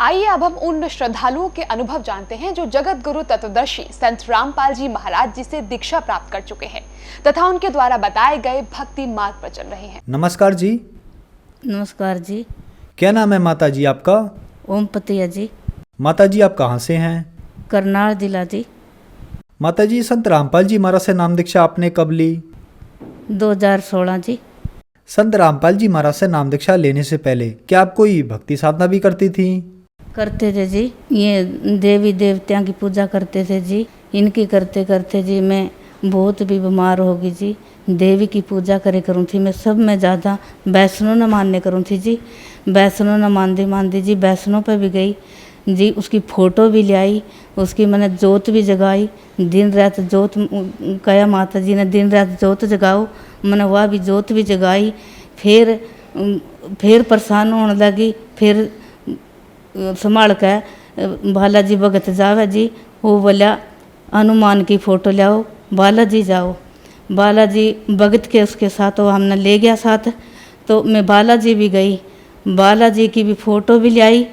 आइए अब हम उन श्रद्धालुओं के अनुभव जानते हैं जो जगत गुरु तत्वदर्शी संत रामपाल जी महाराज जी से दीक्षा प्राप्त कर चुके हैं तथा उनके द्वारा बताए गए भक्ति मार्ग पर चल रहे हैं। नमस्कार जी। नमस्कार जी। क्या नाम है माता जी आपका? ओम पतिया जी। माता जी आप कहाँ से हैं? करनाल जिला जी। माता जी संत रामपाल जी महाराज से नाम दीक्षा आपने कब ली? 2016 जी। संत रामपाल जी महाराज से नाम दीक्षा लेने से पहले क्या आप कोई भक्ति साधना भी करती थी? करते थे जी, ये देवी देवताओं की पूजा करते थे जी। इनकी करते करते जी मैं बहुत भी बीमार हो गई जी। देवी की पूजा करे करूँ थी मैं, सब में ज़्यादा वैष्णो न मानने करूँ थी जी। वैष्णो न मानती जी वैष्णो पे भी गई जी। उसकी फ़ोटो भी ले आई, उसकी मैंने जोत भी जगाई। दिन रात जोत कहा माता जी ने दिन रात जोत जगाओ, मैंने वह भी जोत भी जगाई। फिर परेशान होने लगी। फिर संभाल के बालाजी भगत जावे जी, वो बोला हनुमान की फ़ोटो लाओ, बालाजी जाओ। बालाजी भगत के उसके साथ वो हमने ले गया साथ। तो मैं बालाजी भी गई, बालाजी की भी फ़ोटो भी लाई।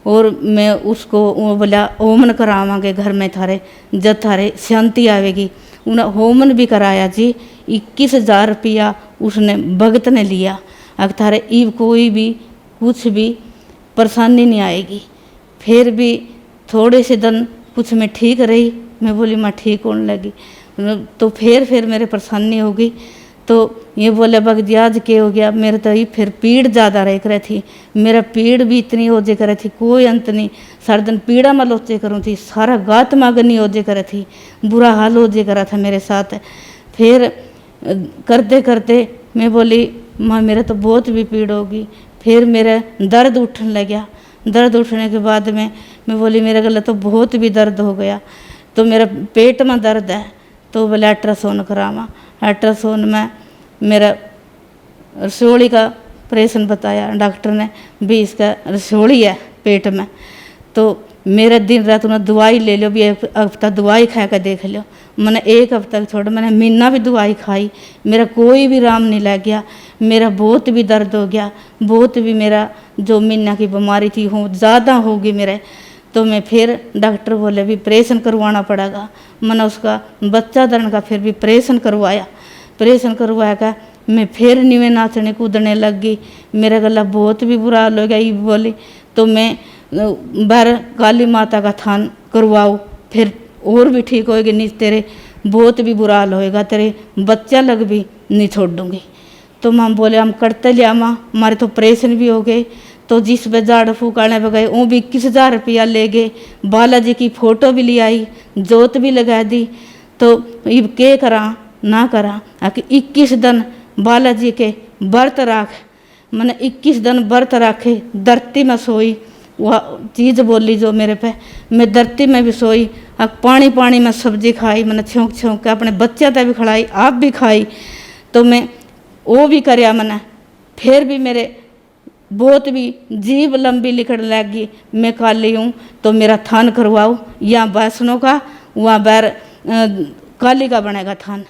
और मैं उसको वो बोला होमन करावांगे घर में थारे, जब थारे शांति आवेगी। उन्हें होमन भी कराया जी। 21,000 रुपया उसने भगत ने लिया। अगर थारे ईब कोई भी कुछ भी परेशानी नहीं आएगी। फिर भी थोड़े से दिन कुछ मैं ठीक रही, मैं बोली मैं ठीक होने लगी। तो फिर मेरे परेशानी हो गई। तो ये बोले भगत आज क्या हो गया? मेरे तो ये फिर पीड़ ज़्यादा रह कर थी, मेरा पीड़ भी इतनी हो जे करे थी, कोई अंत नहीं। सारा दिन पीड़ा में लोचे करूँ थी, सारा गात मागनी हो जे करे थी, बुरा हाल हो जे करा था मेरे साथ। फिर करते करते मैं बोली माँ मेरा तो बहुत भी पीड़ होगी। फिर मेरा दर्द उठने लगा। दर्द उठने के बाद में मैं बोली मेरे गले तो बहुत भी दर्द हो गया। तो मेरा पेट में दर्द है, तो बोले अल्ट्रासाउंड करावा। अल्ट्रासाउंड में मेरा रसोली का ऑपरेशन बताया डॉक्टर ने भी, इसका रसोली है पेट में। तो मेरा दिन रात उन्हें दवाई ले लो, भी एक हफ्ता दवाई खा कर देख लो। मैंने एक हफ्ता छोड़, मैंने महीना भी दवाई खाई, मेरा कोई भी आराम नहीं लग गया। मेरा बहुत भी दर्द हो गया, बहुत भी मेरा जो महीना की बीमारी थी वो ज़्यादा होगी मेरे। तो मैं फिर डॉक्टर बोले भी ऑपरेशन करवाना पड़ेगा। मैंने उसका बच्चा दरन का फिर भी ऑपरेशन करवाया। ऑपरेशन करवाया का मैं फिर नीवे नाचने कूदने लग गई। मेरा गला बहुत भी बुरा हाल हो गया। ये बोली तो मैं बाहर काली माता का थान करवाओ, फिर और भी ठीक होएगी, नहीं तेरे बहुत भी बुरा हाल होएगा, तेरे बच्चा लग भी नहीं छोड़ दूँगी। तो माँ बोले हम करते लिया माँ, हमारे तो ऑपरेशन भी हो गए। तो जिस पे झाड़ फूक आने पे गए वो भी 21,000 रुपया ले गए। बालाजी की फ़ोटो भी ले आई, जोत भी लगा दी। तो ये के करा ना करा, आके 21 दिन बालाजी के व्रत राख। मैंने 21 दिन व्रत राखे, धरती में सोई। वह चीज़ बोली जो मेरे पे, मैं धरती में भी सोई, पानी पानी में सब्जी खाई, मैंने छौंक छौंक के अपने बच्चे तक भी खिलाई, आप भी खाई। तो मैं वो भी करया मैंने, फिर भी मेरे बहुत भी जीभ लंबी लिखने लगी। मैं काली हूँ तो मेरा थान करवाओ, या वैष्णो का वहाँ बैर काली का बनेगा थान।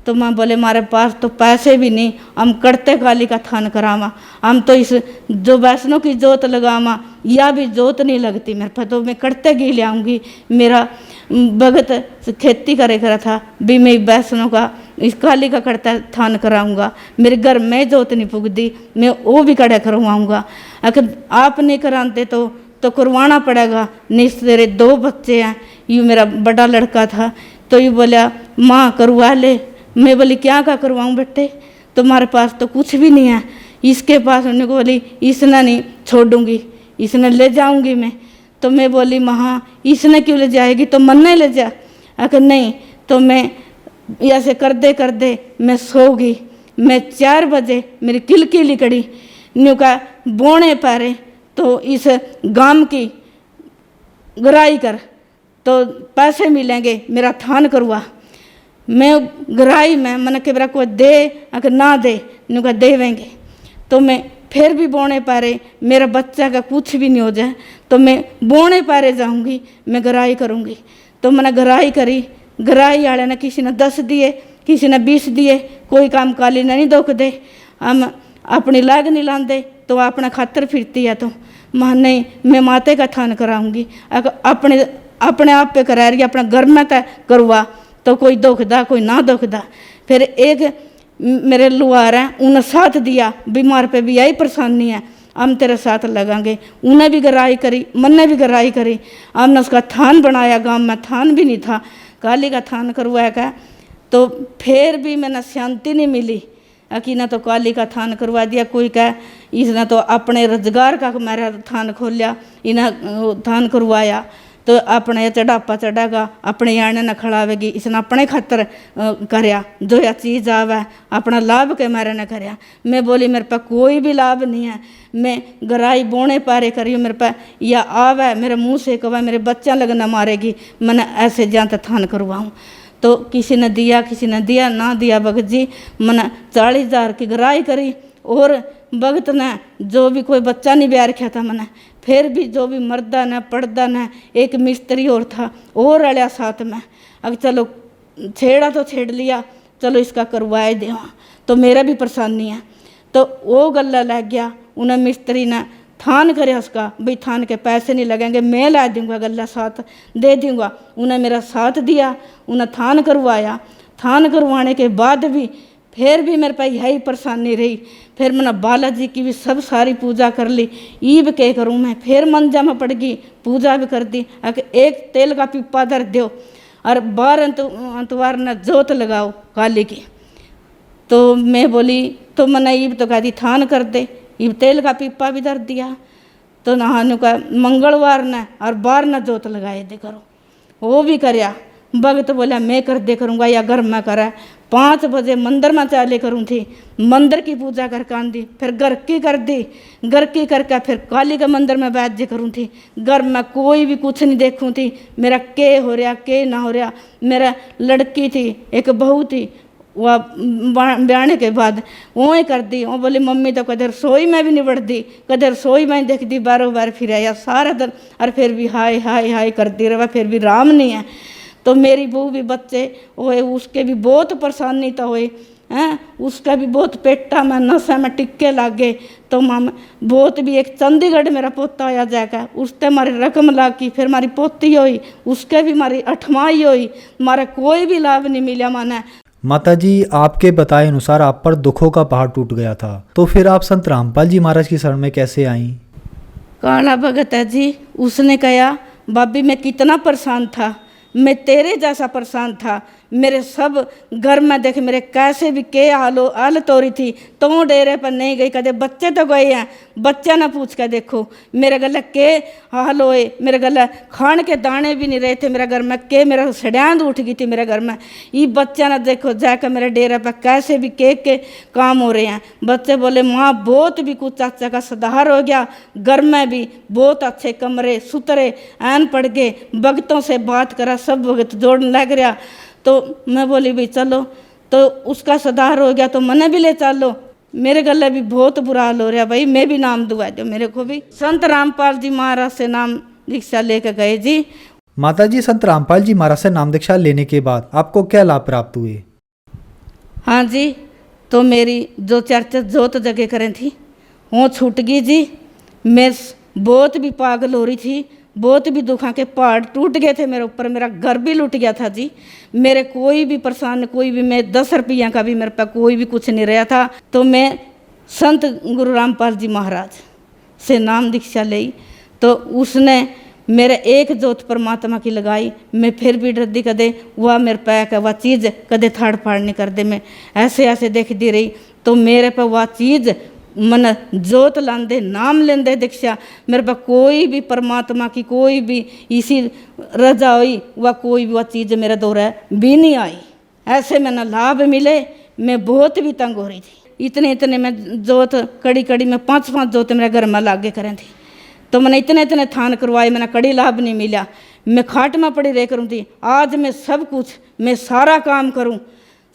तो माँ बोले हमारे पास तो पैसे भी नहीं, हम करते काली का थान करावा, हम तो इस जो वैष्णो की जोत लगावा या भी जोत नहीं लगती मेरे पर, तो मैं करते घी ले आऊँगी। मेरा भगत खेती करे करा था भी मैं वैष्णो का इस काली का करता थान कराऊंगा। मेरे घर में जोत नहीं पुगती, मैं वो भी कड़ा करवाऊंगा। अगर आप नहीं कराते तो करवाना पड़ेगा। नहीं तेरे 2 बच्चे हैं, यूँ मेरा बड़ा लड़का था। तो ये बोला माँ करवा ले। मैं बोली क्या का करवाऊँ बेटे, तुम्हारे पास तो कुछ भी नहीं है। इसके पास उन्होंने बोली इसने नहीं छोड़ूंगी, इसने ले जाऊंगी मैं। तो मैं बोली माँ इसने क्यों ले जाएगी, तो मन नहीं ले जा। अगर नहीं तो मैं ऐसे कर दे मैं सो गई। मैं 4 बजे मेरी किलकी लिकड़ी न्यू का बोने पारे, तो इस गांव की गराई कर तो पैसे मिलेंगे, मेरा थान करवा। मैं गराई में मन के बरा को दे, अगर ना दे न्यू का देवेंगे। तो मैं फिर भी बोने पारे, मेरा बच्चा का कुछ भी नहीं हो जाए तो मैं बोने पारे जाऊंगी, मैं गराई करूंगी। तो मैंने गराई करी। गराई वाले ने किसी ने 10 दिए, किसी ने 20 दिए, कोई काम काली ने नहीं दुख दे। हम अपनी लाग नहीं लाते तो अपना खातर फिरती है। तो मां नहीं मैं माते का थान कराऊंगी, अपने अपने आप पे करा रही, अपना घर में तय करवा, तो कोई दुखदा कोई ना दुखदा। फिर एक मेरे लुहार हैं, उन्हें साथ दिया, बीमार पे भी यही परेशानी है, हम तेरे साथ लगाएंगे। उन्हें भी गराई करी, मैंने भी गराई करी। हमने उसका थान बनाया, गांव में थान भी नहीं था, काली का थान करवाया का। तो फिर भी मैंने शांति नहीं मिली। कि ना तो काली का थान करवा दिया, कोई कह इसने तो अपने रोजगार का मेरा थान खोलिया, इन्हें थान करवाया तो अपने चढ़ापा चढ़ागा, अपने याने न खड़ावेगी, इसने अपने खातर करया। जो या चीज़ आवे अपना लाभ के मारे न करया। मैं बोली मेरे पास कोई भी लाभ नहीं है, मैं गराई बोने पारे करी मेरे पास, या आवे मेरे मुँह से कवा मेरे बच्चा लगना मारेगी, मैंने ऐसे जान थान करवाऊँ। तो किसी ने दिया किसी ने दिया, ना दिया भगत जी मैंने 40,000 की गराई करी। और भगत ने जो भी कोई बच्चा नहीं ब्याह रखा था मैंने, फिर भी जो भी मर्दा न पड़दा न, एक मिस्त्री और था और अड़िया साथ में। अब चलो छेड़ा तो छेड़ लिया, चलो इसका करवाए दे। तो मेरा भी परेशानी है। तो वो गला लग गया, उन्हें मिस्त्री ने थान करे उसका, भाई थान के पैसे नहीं लगेंगे, मैं ला दूंगा, गला साथ दे दूंगा। उन्हें मेरा साथ दिया, उन्हें थान करवाया। थान करवाने के बाद भी फिर भी मेरे पास यही परेशानी रही। फिर मैंने बालाजी की भी सब सारी पूजा कर ली, ईब के करूँ मैं, फिर मंजा में पड़ गई, पूजा भी कर दी। एक तेल का पिप्पा धर दो और 12 अंतवार न जोत लगाओ काली की। तो मैं बोली तो मैंने ईब तो कहा दी थान कर दे, ईब तेल का पिप्पा भी धर दिया। तो नहाने का मंगलवार न और 12 न जोत लगाए दे करो, वो भी करया। भगत बोला मैं कर दे करूँगा या घर में करा। 5 बजे मंदिर में चाले करूँ थी, मंदिर की पूजा करके आंदी, फिर घर की कर दी, घर की करके फिर काली के मंदिर में बैठ जे करूँ थी। घर में कोई भी कुछ नहीं देखूँ थी, मेरा के हो रहा के ना हो रहा। मेरा लड़की थी, एक बहू थी, वह ब्याने के बाद वो ही कर दी। वो बोली मम्मी तो कदे रसोई में भी नहीं बढ़ती, कदे रसोई में देख दी, बारों बार फिर आया सारा दिन, और फिर भी हाय हाय हाय करती रहा, फिर भी राम नहीं है। तो मेरी बहू भी बच्चे हुए, उसके भी बहुत परेशानी तो हुई हैं, उसका भी बहुत पेटा में नशे में टिक्के लग गए। तो माम बहुत भी, एक चंडीगढ़ मेरा पोता आया जाएगा, उससे हमारी रकम लाग की, फिर हमारी पोती हुई, उसके भी हमारी 8वां हुई, हमारा कोई भी लाभ नहीं मिला माना। माताजी, आपके बताए अनुसार आप पर दुखों का पहाड़ टूट गया था, तो फिर आप संत रामपाल जी महाराज की शरण में कैसे आईं? काला भगत है जी, उसने कहा बाबी मैं कितना परेशान था, मैं तेरे जैसा परेशान था, मेरे सब घर में देख मेरे कैसे भी के हालत हो रही थी, तो डेरे पर नहीं गई, कदे बच्चे तो गए हैं, बच्चा ना पूछ के देखो मेरे गले के हाल होए, मेरे गले खाने के दाने भी नहीं रहे थे मेरे घर में, के मेरा सड़ियांद उठ गई थी मेरे घर में। ये बच्चा ना देखो जाकर मेरे डेरे पर कैसे भी के काम हो रहे हैं। बच्चे बोले माँ बहुत भी कुछ चाचा का सुधार हो गया, घर में भी बहुत अच्छे कमरे सुतरे ऐन पड़ गए, भगतों से बात करा, सब भगत जोड़ने लग रहा। तो मैं बोली भाई चलो, तो उसका सुधार हो गया तो मने भी ले चलो, मेरे गले भी बहुत बुरा हाल हो रहा भाई, मैं भी नाम दुआ दो मेरे को भी। संत रामपाल जी महाराज से नाम दीक्षा लेकर गए जी। माताजी, संत रामपाल जी महाराज से नाम दीक्षा लेने के बाद आपको क्या लाभ प्राप्त हुए? हाँ जी, तो मेरी जो चर्चा जोत जगह करें थी वो छूट गई जी। मैं बहुत भी पागल हो रही थी, बहुत भी दुखा के पहाड़ टूट गए थे मेरे ऊपर, मेरा घर भी लूट गया था जी। मेरे कोई भी परेशान, कोई भी, मैं 10 रुपया का भी मेरे पास कोई भी कुछ नहीं रहा था। तो मैं संत गुरु रामपाल जी महाराज से नाम दीक्षा ली, तो उसने मेरे एक जोत परमात्मा की लगाई। मैं फिर भी डरती, कदे वह मेरे पैक वह चीज़ कदे थाड़ फाड़ नहीं कर दे। मैं ऐसे ऐसे देखती रही, तो मेरे पर वह चीज़ मन जोत लांदे, नाम लेंदे दीक्षा, मेरे पास कोई भी परमात्मा की कोई भी इसी रजा हुई, वह कोई भी वह चीज़ मेरे दौरे भी नहीं आई। ऐसे में न लाभ मिले, मैं बहुत भी तंग हो रही थी। इतने में जोत कड़ी कड़ी में 5-5 जोत मेरे घर में लागे करें थी, तो मैंने इतने थान करवाए, मैंने कड़ी लाभ नहीं मिला। मैं खाट में पड़ी रह करूँ थी। आज मैं सब कुछ, मैं सारा काम करूँ,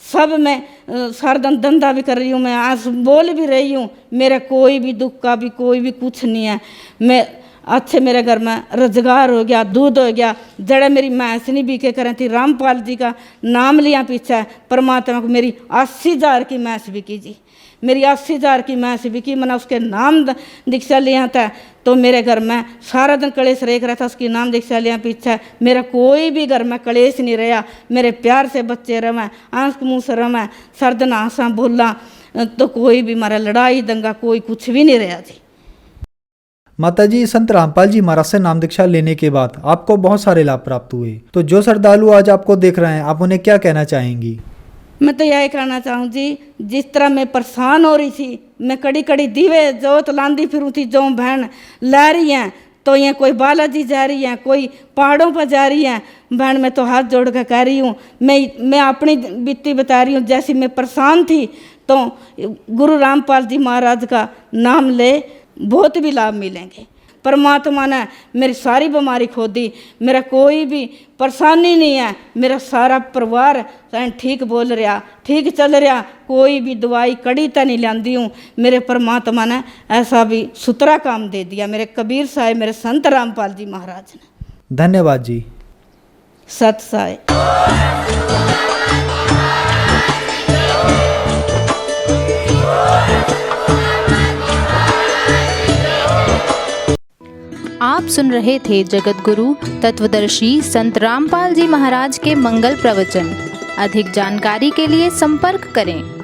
सब मैं सारा दिन धंधा भी कर रही हूँ, मैं आज बोल भी रही हूँ, मेरा कोई भी दुख का भी कोई भी कुछ नहीं है। मैं अच्छे, मेरे घर में रोजगार हो गया, दूध हो गया, जड़े मेरी मैस नहीं बिके करें थी, रामपाल जी का नाम लिया पीछे, परमात्मा को मेरी 80,000 की मैस बिकी जी, मेरी 80,000 की मैस बिकी, मैंने उसके नाम दीक्षा लिया था। तो मेरे घर में सारा दिन कलेश रेख रहा था, उसकी नाम दीक्षा लिया पीछे, मेरा कोई भी घर में कलेश नहीं रहा, मेरे प्यार से बच्चे रमें, आंख मुँह से रमें, सर दिन आंसा बोला, तो कोई भी हमारा लड़ाई दंगा कोई कुछ भी नहीं रहा जी। माताजी, संत रामपाल जी महाराज से नाम दीक्षा लेने के बाद आपको बहुत सारे लाभ प्राप्त हुए, तो जो श्रद्धालु आज आपको देख रहे हैं, आप उन्हें क्या कहना चाहेंगी? मैं तो यही कहना चाहूँ जी, जिस तरह मैं परेशान हो रही थी, मैं कड़ी कड़ी दीवे जोत लांदी फिरूँ थी, जो बहन ला रही हैं, तो ये कोई बालाजी जा रही हैं, कोई पहाड़ों पर जा रही हैं, बहन मैं तो हाथ जोड़ कर कह रही हूँ, मैं अपनी बीती बता रही हूँ। जैसी मैं परेशान थी, तो गुरु रामपाल जी महाराज का नाम ले, बहुत भी लाभ मिलेंगे। परमात्मा ने मेरी सारी बीमारी खो दी, मेरा कोई भी परेशानी नहीं है, मेरा सारा परिवार ठीक बोल रहा, ठीक चल रहा, कोई भी दवाई कड़ी तो नहीं लाती हूँ। मेरे परमात्मा ने ऐसा भी सुथरा काम दे दिया, मेरे कबीर साहिब, मेरे संत रामपाल जी महाराज ने। धन्यवाद जी। सत साहिब। आप सुन रहे थे जगत गुरु तत्वदर्शी संत रामपाल जी महाराज के मंगल प्रवचन। अधिक जानकारी के लिए संपर्क करें।